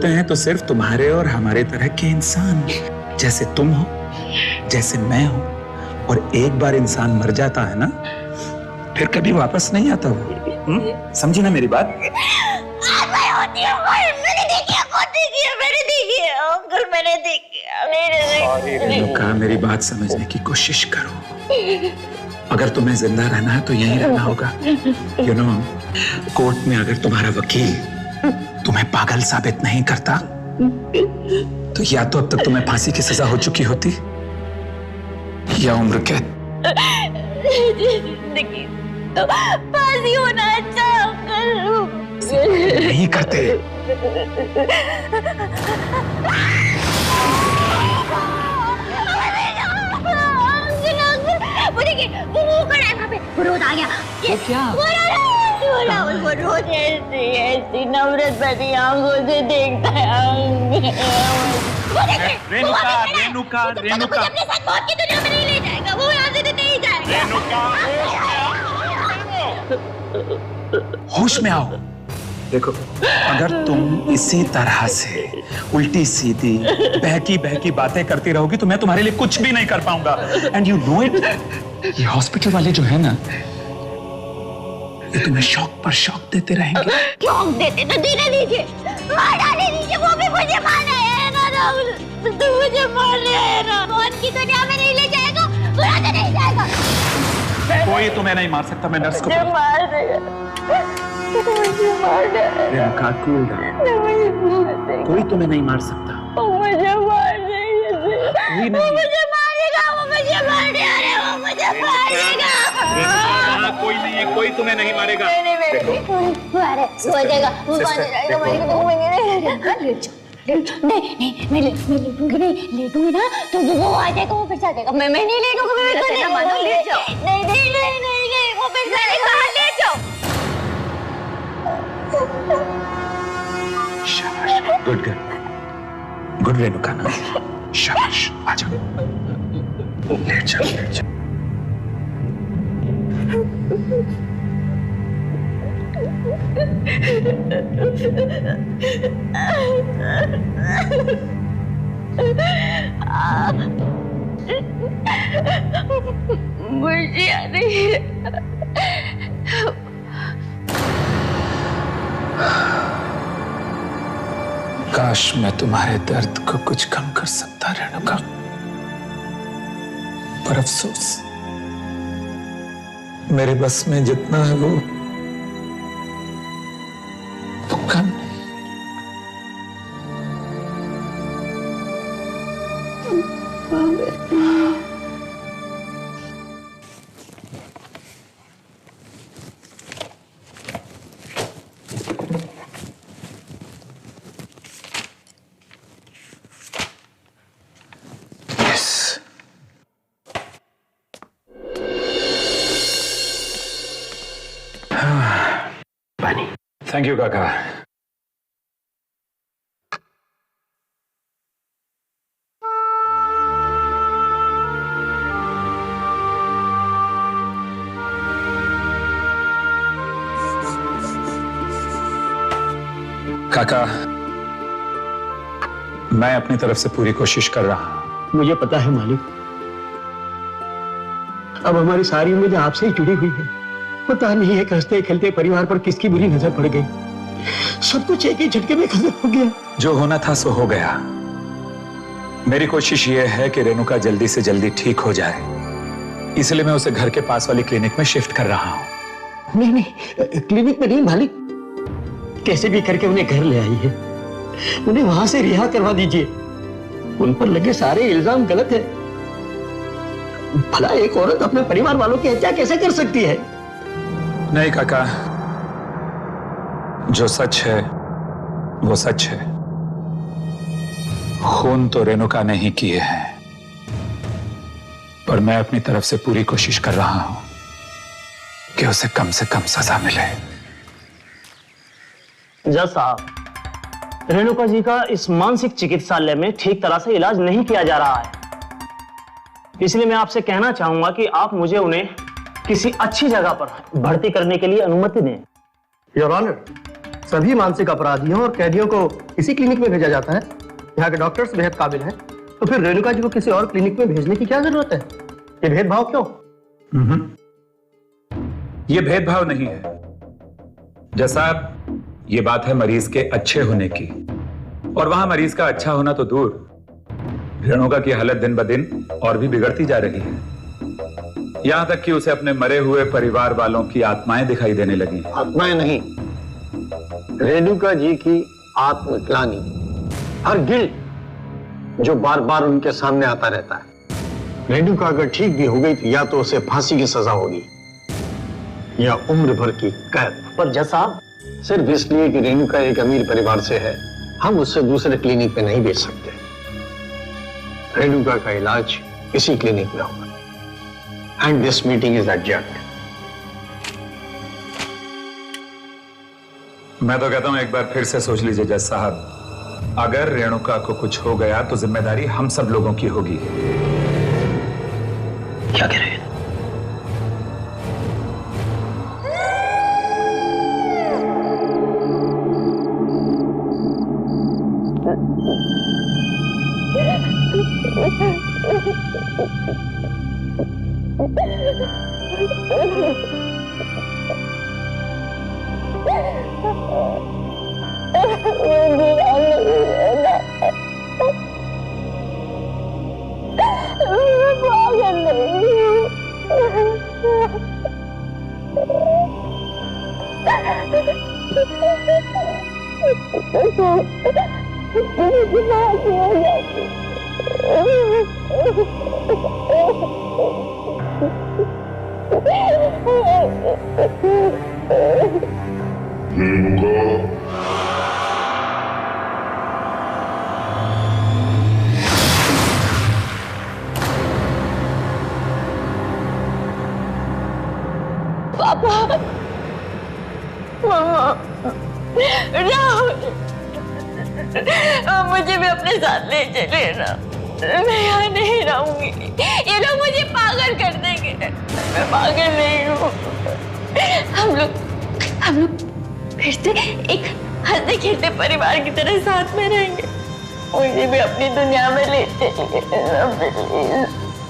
हैं तो सिर्फ तुम्हारे और हमारे तरह के इंसान, जैसे तुम हो, जैसे मैं हूं। और एक बार इंसान मर जाता है ना, फिर कभी वापस नहीं आता वो। समझी ना मेरी बात? रेणुका मेरी बात समझने की कोशिश करो। अगर तुम्हें जिंदा रहना है तो यहीं रहना होगा। यू नो, कोर्ट में अगर तुम्हारा वकील तुम्हें पागल साबित नहीं करता तो या तो अब तक तुम्हें फांसी की सजा हो चुकी होती या उम्र कैद। जिंदगी तो फांसी होना अच्छा अंकल। नहीं करते। वो खड़ा है वहाँ पे, वो रोज आ गया। क्या? वो रोज ऐसी नफरत भरी आंखों से देखता है। रेणुका, रेणुका, रेणुका, अपने साथ मौत की दुनिया में नहीं ले जाएगा। वो यहाँ से नहीं जाएगा। होश में आओ। देखो, अगर तुम इसी तरह से उल्टी सीधी बहकी बहकी बातें करती रहोगी तो मैं तुम्हारे लिए कुछ भी नहीं कर पाऊंगा। And you know it. ये हॉस्पिटल वाले जो है ना, ये तुम्हें शौक पर शौक देते रहेंगे। क्यों देते तो देने दीजिए, मार डाले दीजिए। वो भी मुझे मारना है ना राहुल, तू मुझे मारना है ना। मौत की दुनिया में नहीं ले जाएगा, बुरा तो नहीं जाएगा। कोई तुम्हें नहीं मार सकता। मैं नर्स को मार देगा, मुझे मार देगा। Renuka, cool down. कोई तुम्हें नहीं मार सकता। मुझे मार देगा, कोई नहीं। मुझे मारेगा, वो मुझे मार देगा, वो मुझे मारेगा। कोई नहीं है, कोई तुम्हें नहीं मारेगा। हो जाएगा, वो मारेगा। नहीं मैं लेटूंगी नहीं, लेटूंगी ना तो वो आ जाएगा, वो फिर से आ जाएगा। मैं नहीं लेटूंगी, मैं लेट जाओ। नहीं वो फिर से आएगा, लेट जाओ। शाबाश, गुड गर्ल, गुड रेणुका ना। शाबाश, आ जाओ, लेट जाओ, लेट जाओ। मुझे आ रही है। काश मैं तुम्हारे दर्द को कुछ कम कर सकता रेणुका, पर अफसोस मेरे बस में जितना है वो कम नहीं। थैंक यू काका। काका, मैं अपनी तरफ से पूरी कोशिश कर रहा हूं। मुझे पता है मालिक, अब हमारी सारी उम्मीदें आपसे ही जुड़ी हुई है। पता नहीं है हंसते खेलते परिवार पर किसकी बुरी नजर पड़ गई। सब कुछ एक ही झटके में खत्म हो गया। जो होना था सो हो गया। मेरी कोशिश यह है कि रेणुका जल्दी से जल्दी ठीक हो जाए, इसलिए मैं उसे घर के पास वाली क्लिनिक में शिफ्ट कर रहा हूं। नहीं नहीं, क्लिनिक में नहीं मालिक, कैसे भी करके उन्हें घर ले आई है। उन्हें वहां से रिहा करवा दीजिए। उन पर लगे सारे इल्जाम गलत है। भला एक औरत अपने परिवार वालों की हत्या कैसे कर सकती है? नहीं काका, जो सच है वो सच है। खून तो रेणुका ने ही किए हैं, पर मैं अपनी तरफ से पूरी कोशिश कर रहा हूं कि उसे कम से कम सजा मिले। जज साहब, रेणुका जी का इस मानसिक चिकित्सालय में ठीक तरह से इलाज नहीं किया जा रहा है, इसलिए मैं आपसे कहना चाहूंगा कि आप मुझे उन्हें किसी अच्छी जगह पर भर्ती करने के लिए अनुमति दें। योर ऑनर, सभी मानसिक अपराधियों और कैदियों को इसी क्लिनिक में भेजा जाता है। यहाँ के डॉक्टर्स बेहद काबिल हैं, तो फिर रेणुका जी को किसी और क्लिनिक में भेजने की क्या जरूरत है? ये भेदभाव क्यों? ये भेदभाव नहीं है जैसा, ये बात है मरीज के अच्छे होने की, और वहां मरीज का अच्छा होना तो दूर, रेणुका की हालत दिन ब दिन और भी बिगड़ती जा रही है। यहां तक कि उसे अपने मरे हुए परिवार वालों की आत्माएं दिखाई देने लगी। आत्माएं नहीं, रेणुका जी की आत्मग्लानि, हर गिल्ट जो बार बार उनके सामने आता रहता है। रेणुका अगर ठीक भी हो गई तो या तो उसे फांसी की सजा होगी या उम्र भर की कैद। पर जज साहब, सिर्फ इसलिए कि रेणुका एक अमीर परिवार से है, हम उससे दूसरे क्लिनिक पे नहीं भेज सकते। रेणुका का इलाज इसी क्लिनिक में होगा। And this meeting is adjourned. मैं तो कहता हूं एक बार फिर से सोच लीजिए जज साहब, अगर रेणुका को कुछ हो गया तो जिम्मेदारी हम सब लोगों की होगी। क्या कह रहे हैं? पापा, मामा, राहुल, मुझे भी अपने साथ ले चले ना। मैं यहाँ नहीं रहूंगी, ये लोग मुझे पागल कर देंगे। मैं पागल नहीं हूँ। हम लोग फिर से एक हंसते खेलते परिवार की तरह साथ में रहेंगे। मुझे भी अपनी दुनिया में ले चलिए।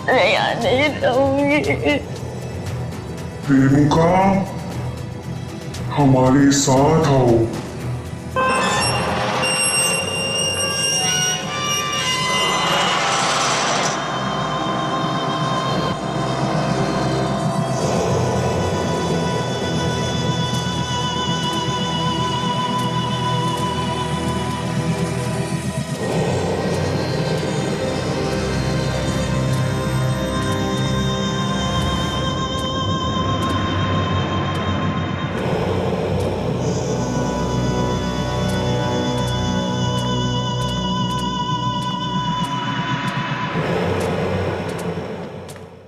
मैं यहाँ नहीं रहूंगी। रेणुका, हमारे साथ आओ।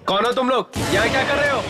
कौन हो तुम लोग? यहाँ क्या कर रहे हो?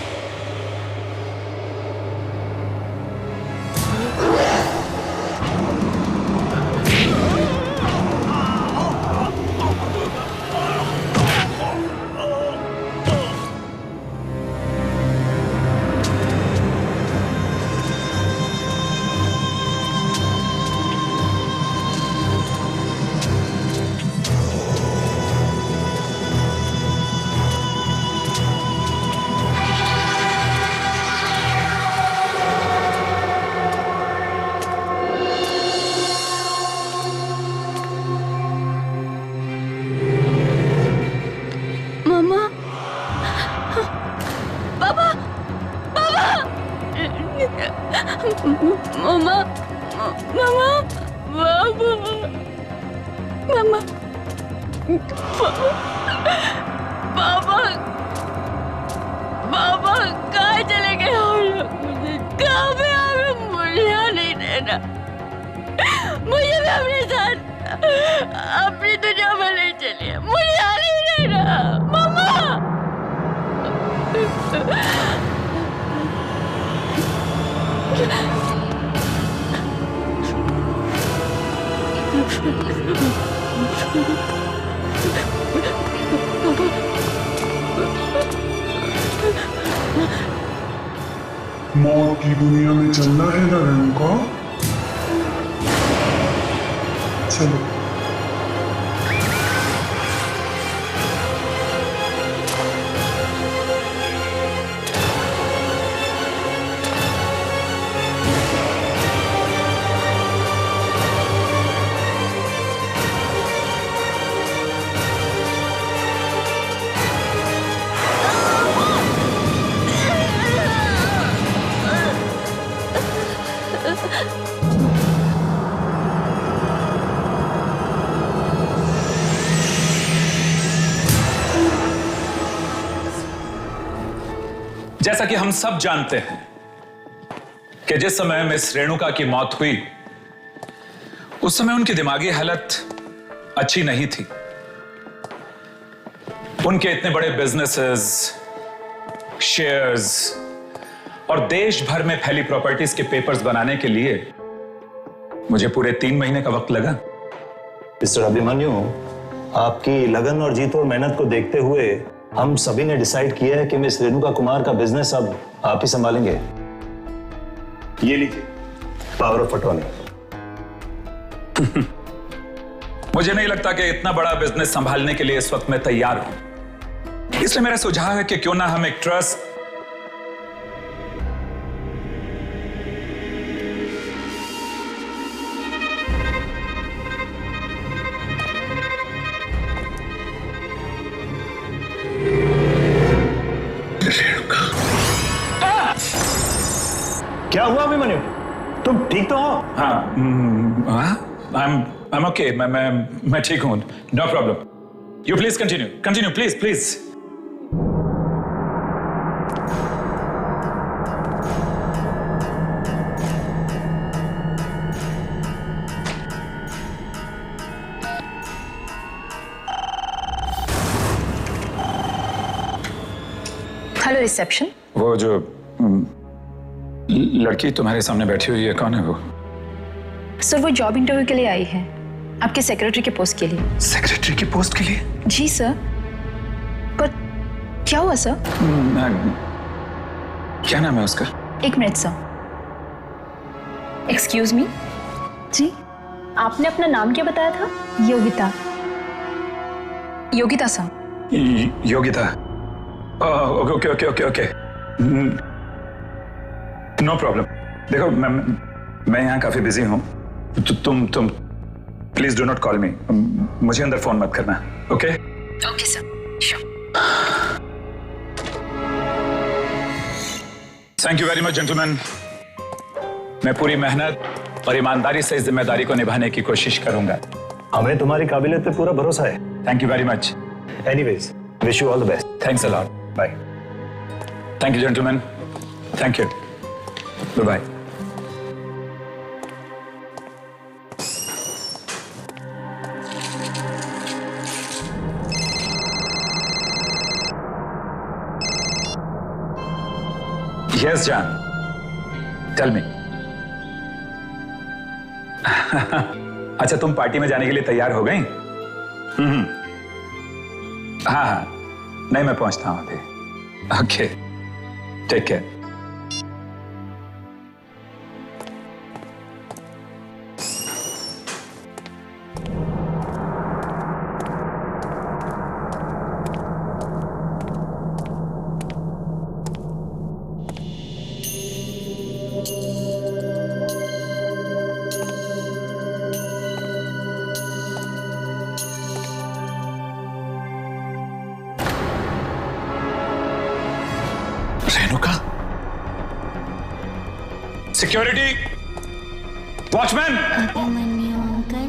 मामा पापा पापा कहाँ चले गए हम लोग? मुझे कहाँ पे हमें मुझे यहाँ नहीं रहना, मुझे भी अपने साथ अपनी दुनिया में ले चलिए, मुझे यहाँ नहीं रहना मामा। मौत की दुनिया में चलना है ना रेणुका? चलो। जैसा कि हम सब जानते हैं कि जिस समय मिस रेणुका की मौत हुई उस समय उनकी दिमागी हालत अच्छी नहीं थी। उनके इतने बड़े बिजनेसेस, शेयर्स और देश भर में फैली प्रॉपर्टीज के पेपर्स बनाने के लिए मुझे पूरे 3 महीने का वक्त लगा। मिस्टर अभिमन्यु, आपकी लगन और जीत और मेहनत को देखते हुए हम सभी ने डिसाइड किया है कि मिस रेणुका कुमार का बिजनेस अब आप ही संभालेंगे। ये लीजिए पावर ऑफ अटॉर्नी। मुझे नहीं लगता कि इतना बड़ा बिजनेस संभालने के लिए इस वक्त मैं तैयार हूं, इसलिए मेरा सुझाव है कि क्यों ना हम एक ट्रस्ट क्या हुआ अभिमन्यु? तुम ठीक तो हो? हाँ, I'm okay. मैं ठीक हूं। No problem. You please continue. Continue, please, please. Hello reception. वो जो लड़की तुम्हारे सामने बैठी हुई है, कौन है वो? सर वो जॉब इंटरव्यू के लिए आई है, आपके सेक्रेटरी के पोस्ट के लिए। सेक्रेटरी की पोस्ट के लिए? जी सर। पर क्या हुआ सर? क्या नाम है उसका? 1 मिनट सर। Excuse me. जी आपने अपना नाम क्या बताया था? Yogita. Yogita sir. Yogita. Okay okay okay okay. No problem. देखो मैं यहाँ काफी बिजी हूँ, तुम please do not call me. मुझे अंदर फोन मत करना। Okay okay sir, sure. Thank you very much gentleman. मैं पूरी मेहनत और ईमानदारी से इस जिम्मेदारी को निभाने की कोशिश करूंगा। हमें तुम्हारी काबिलियत पे पूरा भरोसा है। Thank you very much. Anyways, wish you all the best. Thanks a lot. Bye. Thank you gentleman. Thank you. Bye. Yes, John. Tell me. अच्छा, तुम पार्टी में जाने के लिए तैयार हो गई? हाँ हाँ, नहीं मैं पहुंचता हूं अभी। Okay, take care. Renuka, security, watchman. Abhimanyu uncle,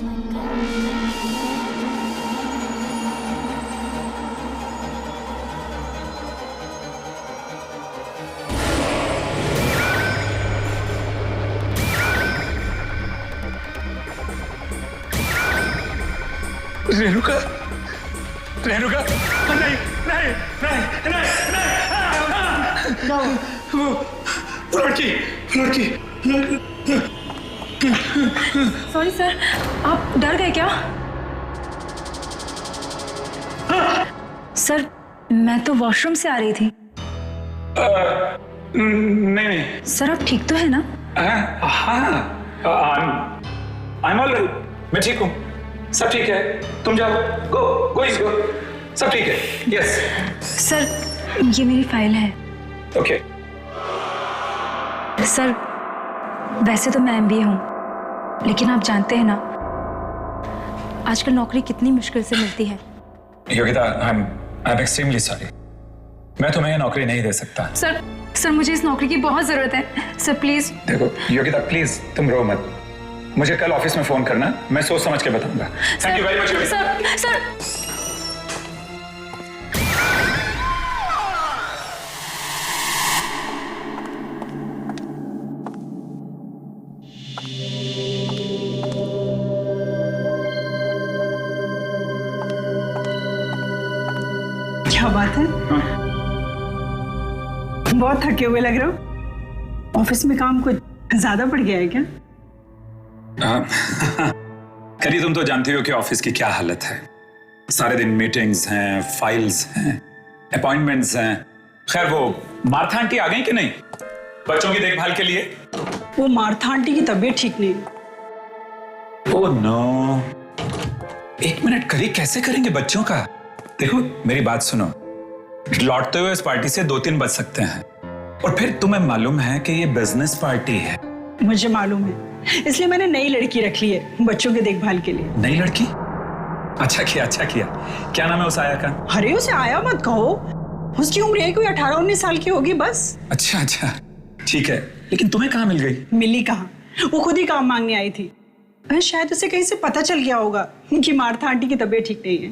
Renuka Renuka नहीं नहीं नहीं नहीं नहीं वो लड़की लड़की सॉरी सर, आप डर गए क्या? सर, मैं तो वॉशरूम से आ रही थी। नहीं नहीं सर, आप ठीक तो है ना? हाँ I'm all right. मैं ठीक हूँ, सब ठीक है। तुम जाओ, गो सब ठीक है। यस सर, ये मेरी फाइल है। ओके। सर, वैसे तो मैं MBA हूँ, लेकिन आप जानते हैं ना आजकल नौकरी कितनी मुश्किल से मिलती है। Yogita, I'm extremely sorry. मैं तुम्हें ये नौकरी नहीं दे सकता। सर, मुझे इस नौकरी की बहुत जरूरत है। Sir please. देखो योगिता, प्लीज तुम रो मत। मुझे कल ऑफिस में फोन करना, मैं सोच समझ के बताऊंगा। Thank you very much Yogita. Sir क्या बात है? बहुत थके हुए लग रहे हो। ऑफिस में काम कुछ ज्यादा पड़ गया है क्या? करी, तुम तो जानती हो कि ऑफिस की क्या हालत है। सारे दिन मीटिंग्स हैं, फाइल्स हैं, अपॉइंटमेंट्स हैं। खैर, वो मार्था आंटी आ गई कि नहीं बच्चों की देखभाल के लिए? वो मार्था आंटी की तबीयत ठीक नहीं। ओह नो, एक मिनट करी, कैसे करेंगे बच्चों का? देखो मेरी बात सुनो, लौटते हुए इस पार्टी से 2-3 बज सकते हैं, और फिर तुम्हें मालूम है कि ये बिजनेस पार्टी है। मुझे मालूम है, इसलिए मैंने नई लड़की रख ली है बच्चों के देखभाल के लिए। नई लड़की? अच्छा किया। क्या नाम है उस आया का? अरे उसे आया मत कहो, उसकी उम्र है कोई 18-19 साल की होगी बस। अच्छा ठीक है, लेकिन तुम्हें कहाँ मिल गई? मिली कहाँ, वो खुद ही काम मांगने आई थी। शायद उसे कहीं से पता चल गया होगा कि मार्था आंटी की तबीयत ठीक नहीं है।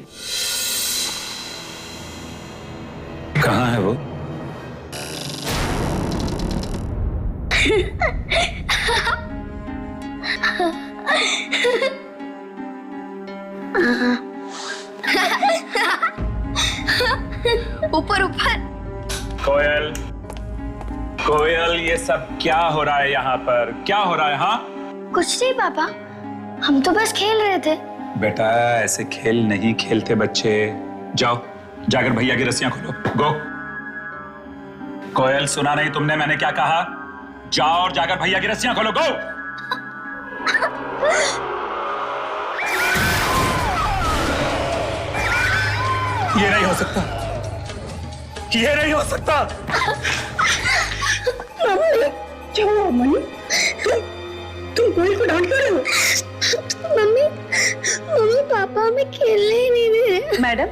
कहाँ है वो? ऊपर कोयल, ये सब क्या हो रहा है यहाँ पर? क्या हो रहा है? हाँ कुछ नहीं पापा, हम तो बस खेल रहे थे। बेटा, ऐसे खेल नहीं खेलते बच्चे। जाओ जाकर भैया की रस्सियां खोलो। गो। कोयल, सुना नहीं तुमने मैंने क्या कहा? जाओ और जाकर भैया की रस्सियां खोलो। गो। ये नहीं हो सकता, ये नहीं हो सकता। क्या हुआ मम्मी? तुम कोयल को डांट रहे हो? मम्मी पापा हमें खेलने ही नहीं दे रहे। मैडम,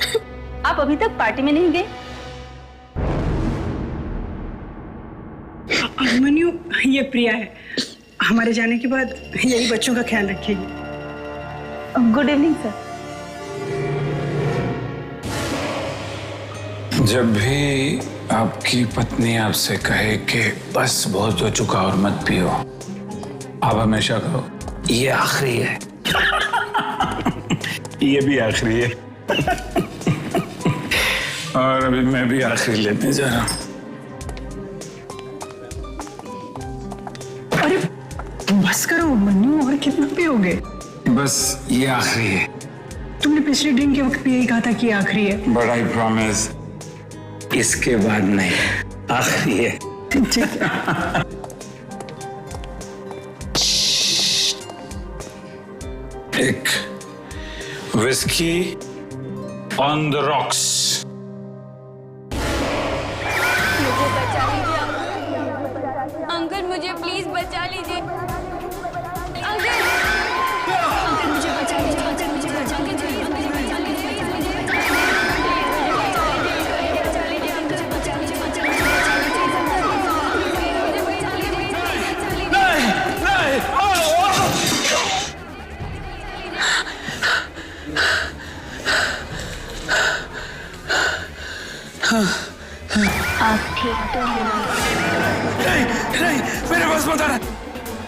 आप अभी तक पार्टी में नहीं गए? अभिमन्यु, ये प्रिया है। हमारे जाने के बाद यही बच्चों का ख्याल रखेगी। Good evening sir. जब भी आपकी पत्नी आपसे कहे कि बस बहुत हो चुका और मत पियो, आप हमेशा कहो ये आखिरी है। ये भी आखिरी है। और अभी मैं भी आखिरी लेने जा रहा हूं। अरे बस करो मन्नू, और कितना पियोगे? बस ये आखिरी है। तुमने पिछली ड्रिंक के वक्त भी यही कहा था कि आखिरी है। बट आई प्रॉमिस इसके बाद नहीं, आखिरी है। ठीक है। एक विस्की ऑन द रॉक्स। मुझे बचा लीजिए अंकल, मुझे प्लीज बचा लीजिए अंकल, मुझे बचा लीजिए, मुझे बचा लीजिए। आप ठीक तो हैं? नहीं, मेरे पास मत आना।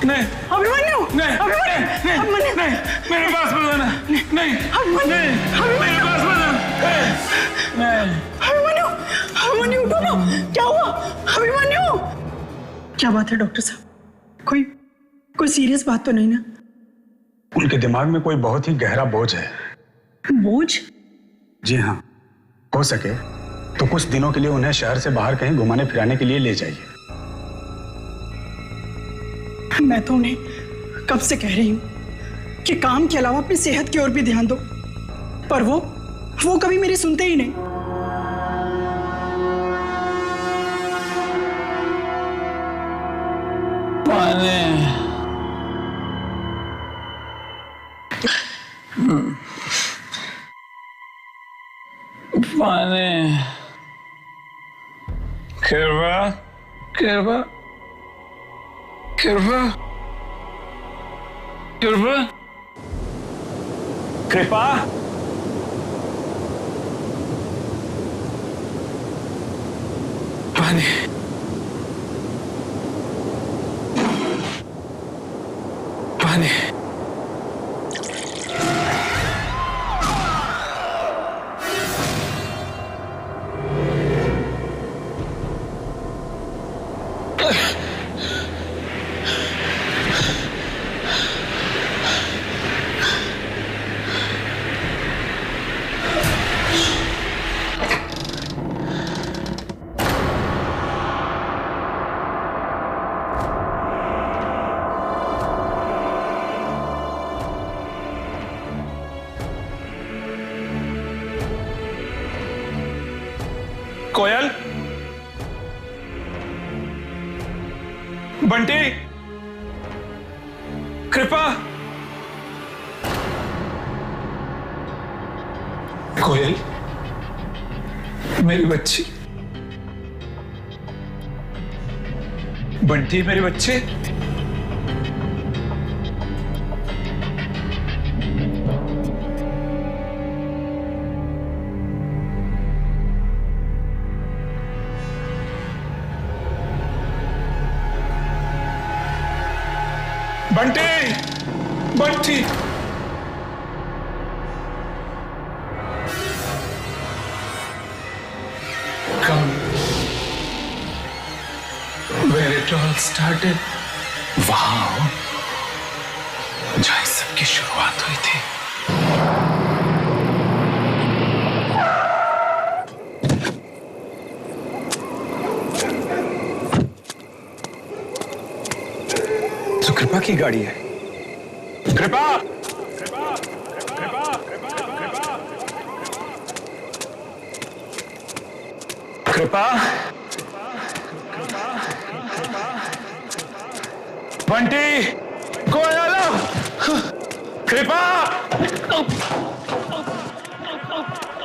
नहीं, अभिमन्यु, नहीं, अभिमन्यु, नहीं, मेरे पास मत आना। नहीं, नहीं, मेरे पास मत आना। नहीं। अभिमन्यु, अभिमन्यु उठो ना, क्या हुआ? अभिमन्यु, क्या बात है डॉक्टर साहब? कोई सीरियस बात तो नहीं ना? उनके दिमाग में कोई बहुत ही गहरा बोझ है। बोझ? जी हाँ, हो सके तो कुछ दिनों के लिए उन्हें शहर से बाहर कहीं घुमाने फिराने के लिए ले जाइए। मैं तो उन्हें कब से कह रही हूँ कि काम के अलावा अपनी सेहत की ओर भी ध्यान दो, पर वो कभी मेरी सुनते ही नहीं। पानी, कृपा, कृपा, कृपा, कृपा, कृपा, पानी, पानी, कोयल, बंटी, कृपा, कोयल, मेरी बच्ची, बंटी मेरे बच्चे, Bunty, Bunty, come where it all started. Wow, जहाँ इस सब की शुरुआत हुई थी। कृपा की गाड़ी है। कृपा, कृपा, बंटी, कोयल, कृपा,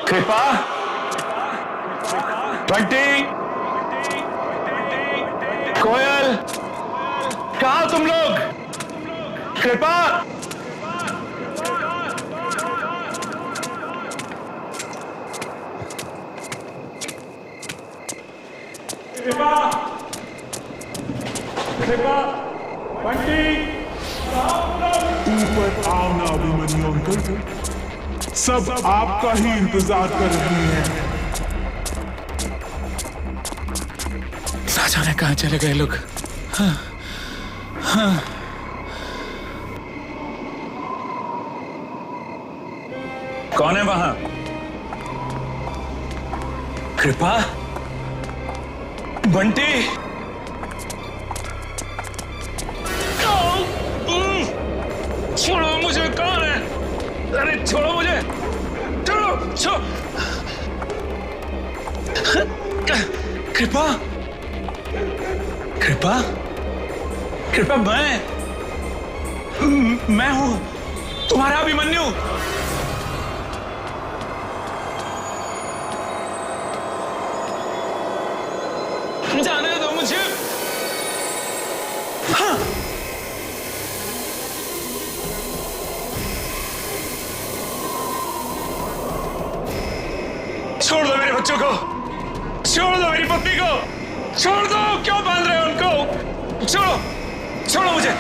कृपा, बंटी, कोयल, कहाँ तुम लोग? कृपा, कृपा, कृपा, बंटी, ऊपर आओ ना अभिमन्यु अंकल, सब आपका ही इंतजार कर रहे हैं। ना जाने कहाँ चले गए लोग। हाँ, हाँ। कौन है वहां? कृपा, बंटी, छोड़ो मुझे, कौन है? अरे छोड़ो मुझे, छोड़ो, छोड़ो। कृपा, कृपा, कृपा, मैं हूं तुम्हारा अभिमन्यु। जाने दो मुझे। हाँ। छोड़ दो मेरे बच्चों को, छोड़ दो मेरी पत्नी को, छोड़ दो, क्यों बांध रहे हो उनको? छोड़ो, छोड़ो मुझे।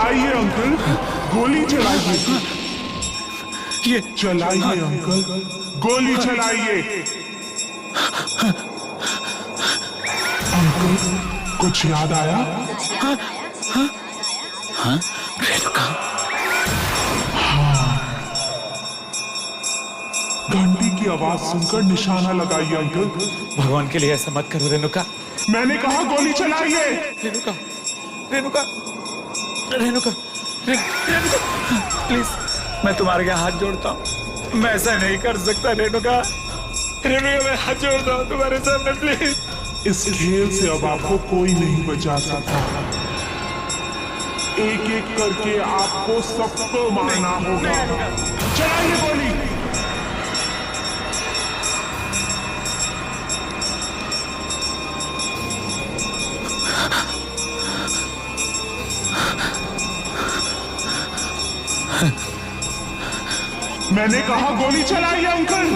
चलाइए अंकल, गोली चलाइए। ये चलाइए अंकल, गोली चलाइए। अंकल कुछ याद आया? रेणुका। घंटी की आवाज सुनकर निशाना लगाइए अंकल। भगवान के लिए ऐसा मत करो रेणुका। मैंने कहा गोली चलाइए। रेणुका, रेणुका, रेणुका, रेणुका, प्लीज मैं तुम्हारे यहाँ हाथ जोड़ता हूँ। मैं ऐसा नहीं कर सकता रेणुका। रेणुका मैं हाथ जोड़ता हूँ तुम्हारे सामने, प्लीज। इस खेल से अब आपको कोई नहीं बचा सकता। एक एक करके आपको सबको मारना होगा। चलाइए गोली। मैंने कहा गोली चलाइए अंकल।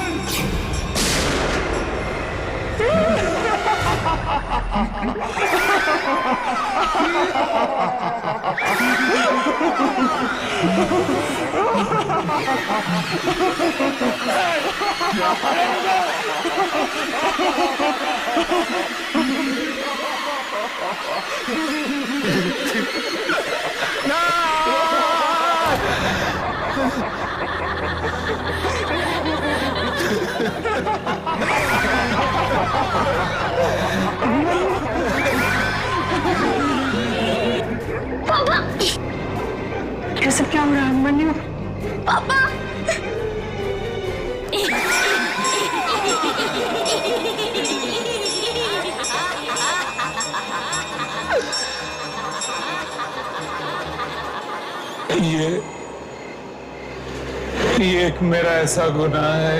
पापा, ये सब क्या हो रहा है? मन्नू, पापा। ये एक मेरा ऐसा गुनाह है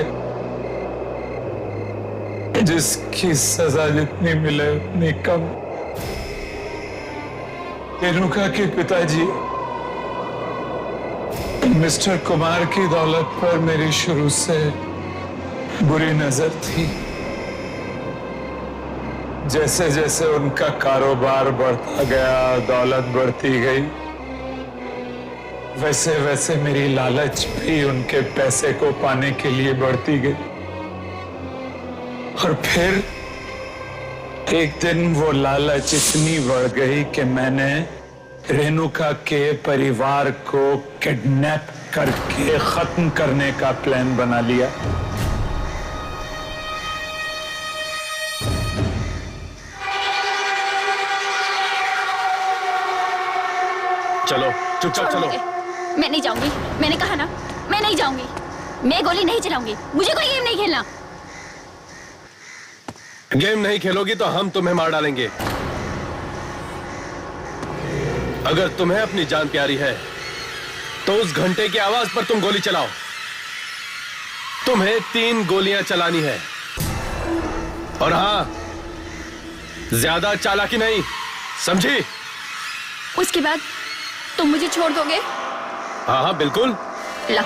जिसकी सजा जितनी मिले उतनी कम। रेणुका के पिताजी मिस्टर कुमार की दौलत पर मेरी शुरू से बुरी नजर थी। जैसे जैसे उनका कारोबार बढ़ता गया, दौलत बढ़ती गई, वैसे वैसे मेरी लालच भी उनके पैसे को पाने के लिए बढ़ती गई। और फिर एक दिन वो लालच इतनी बढ़ गई कि मैंने रेणुका के परिवार को किडनैप करके खत्म करने का प्लान बना लिया। चलो चुपचाप चलो। मैं नहीं जाऊंगी, मैंने कहा ना, मैं नहीं जाऊंगी। मैं गोली नहीं चलाऊंगी, मुझे कोई गेम नहीं खेलना। गेम नहीं खेलोगी तो हम तुम्हें मार डालेंगे। अगर तुम्हें अपनी जान प्यारी है तो उस घंटे की आवाज पर तुम गोली चलाओ। तुम्हें 3 गोलियां चलानी है। और हाँ, ज्यादा चालाकी नहीं, समझी? उसके बाद तुम मुझे छोड़ दोगे? हाँ हाँ बिल्कुल। ला।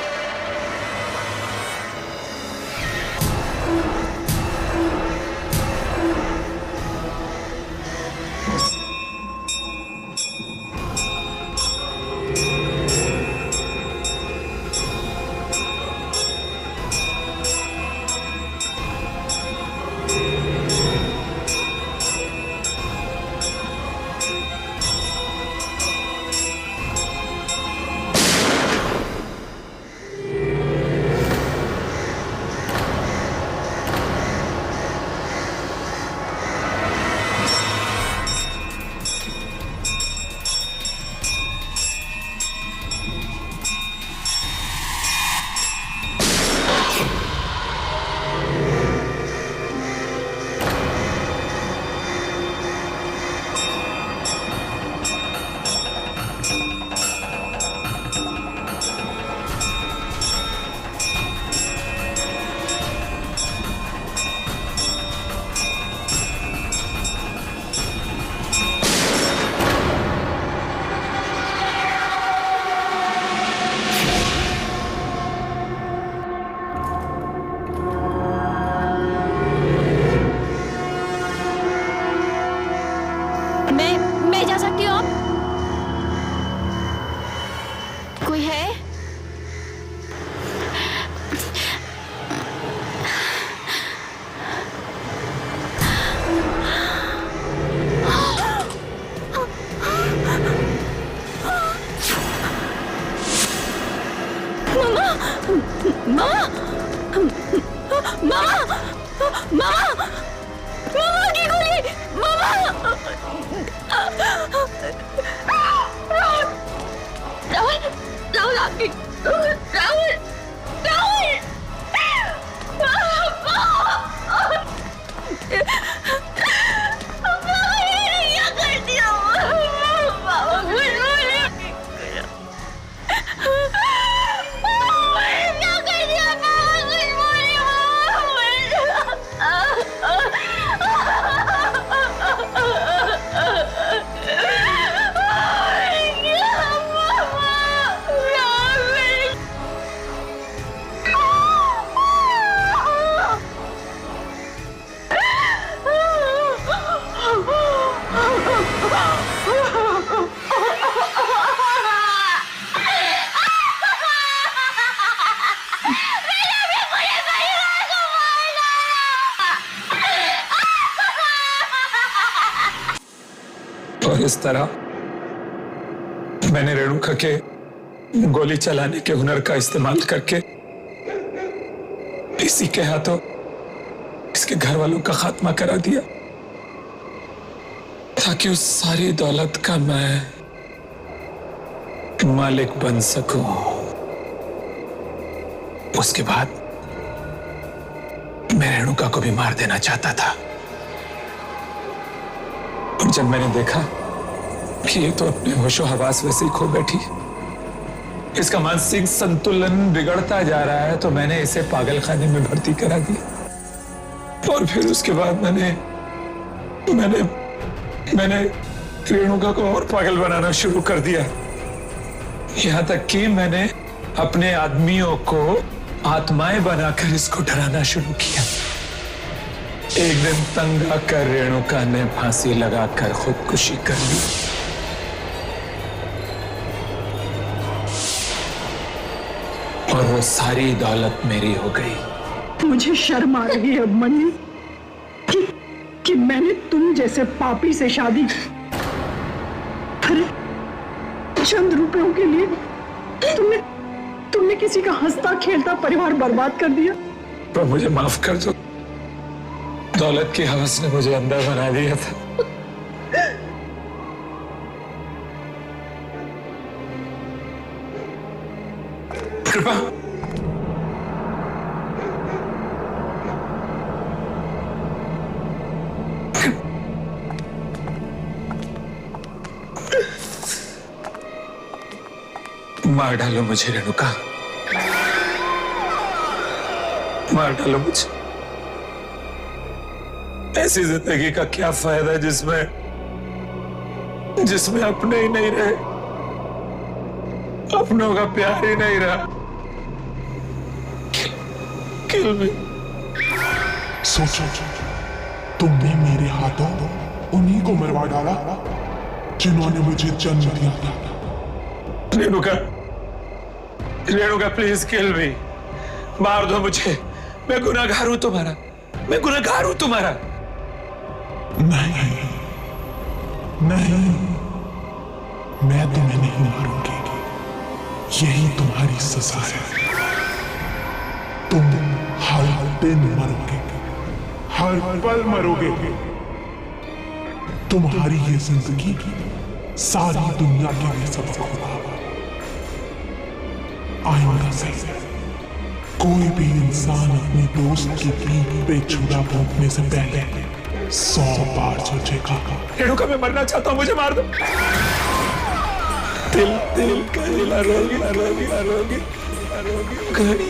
और इस तरह मैंने रेणुका के गोली चलाने के हुनर का इस्तेमाल करके इसी के हाथों इसके घर वालों का खात्मा करा दिया, ताकि उस सारी दौलत का मैं मालिक बन सकूं। उसके बाद मैं रेणुका को भी मार देना चाहता था, और जब मैंने देखा कि ये तो अपने होशो हवास वैसे ही खो बैठी, इसका मानसिक संतुलन बिगड़ता जा रहा है, तो मैंने इसे पागल खाने में भर्ती करा दिया। और फिर उसके बाद मैंने रेणुका को और पागल बनाना शुरू कर दिया, यहां तक कि मैंने अपने आदमियों को आत्माएं बनाकर इसको डराना शुरू किया। एक दिन तंग आकर रेणुका ने फांसी लगाकर खुदकुशी कर ली। और वो सारी दौलत मेरी हो गई। मुझे शर्म आ रही है अभिमन्यु कि मैंने तुम जैसे पापी से शादी की। अरे चंद रुपयों के लिए तुमने किसी का हंसता खेलता परिवार बर्बाद कर दिया। पर मुझे माफ कर दो, दौलत की हवस ने मुझे अंधा बना दिया था। कृपा मार डालो मुझे रेणुका, मार डालो मुझे। ऐसी जिंदगी का क्या फायदा जिसमें अपने ही नहीं रहे, अपनों का प्यार ही नहीं रहा। किल मी। सोचो, तुमने मेरे हाथों उन्हीं को मरवा डाला जिन्होंने मुझे जन्म दिया था। रेणुका प्लीज किल मी, मार दो मुझे। मैं गुनहगार हूं तुम्हारा, मैं गुनहगार हूं तुम्हारा। नहीं, मैं तुम्हें नहीं मारूंगी, यही तुम्हारी सजा है। तुम हर दिन मरोगे, हर पल मरोगे। तुम्हारी ये जिंदगी सारी दुनिया के लिए सबक होगा। आइंदा से कोई भी इंसान अपने दोस्त की पीठ पे छुरा भोंकने से पहले 100 बार सोचेगा। रेणुका मैं मरना चाहता हूं, मुझे मार दो। दिल का घड़ी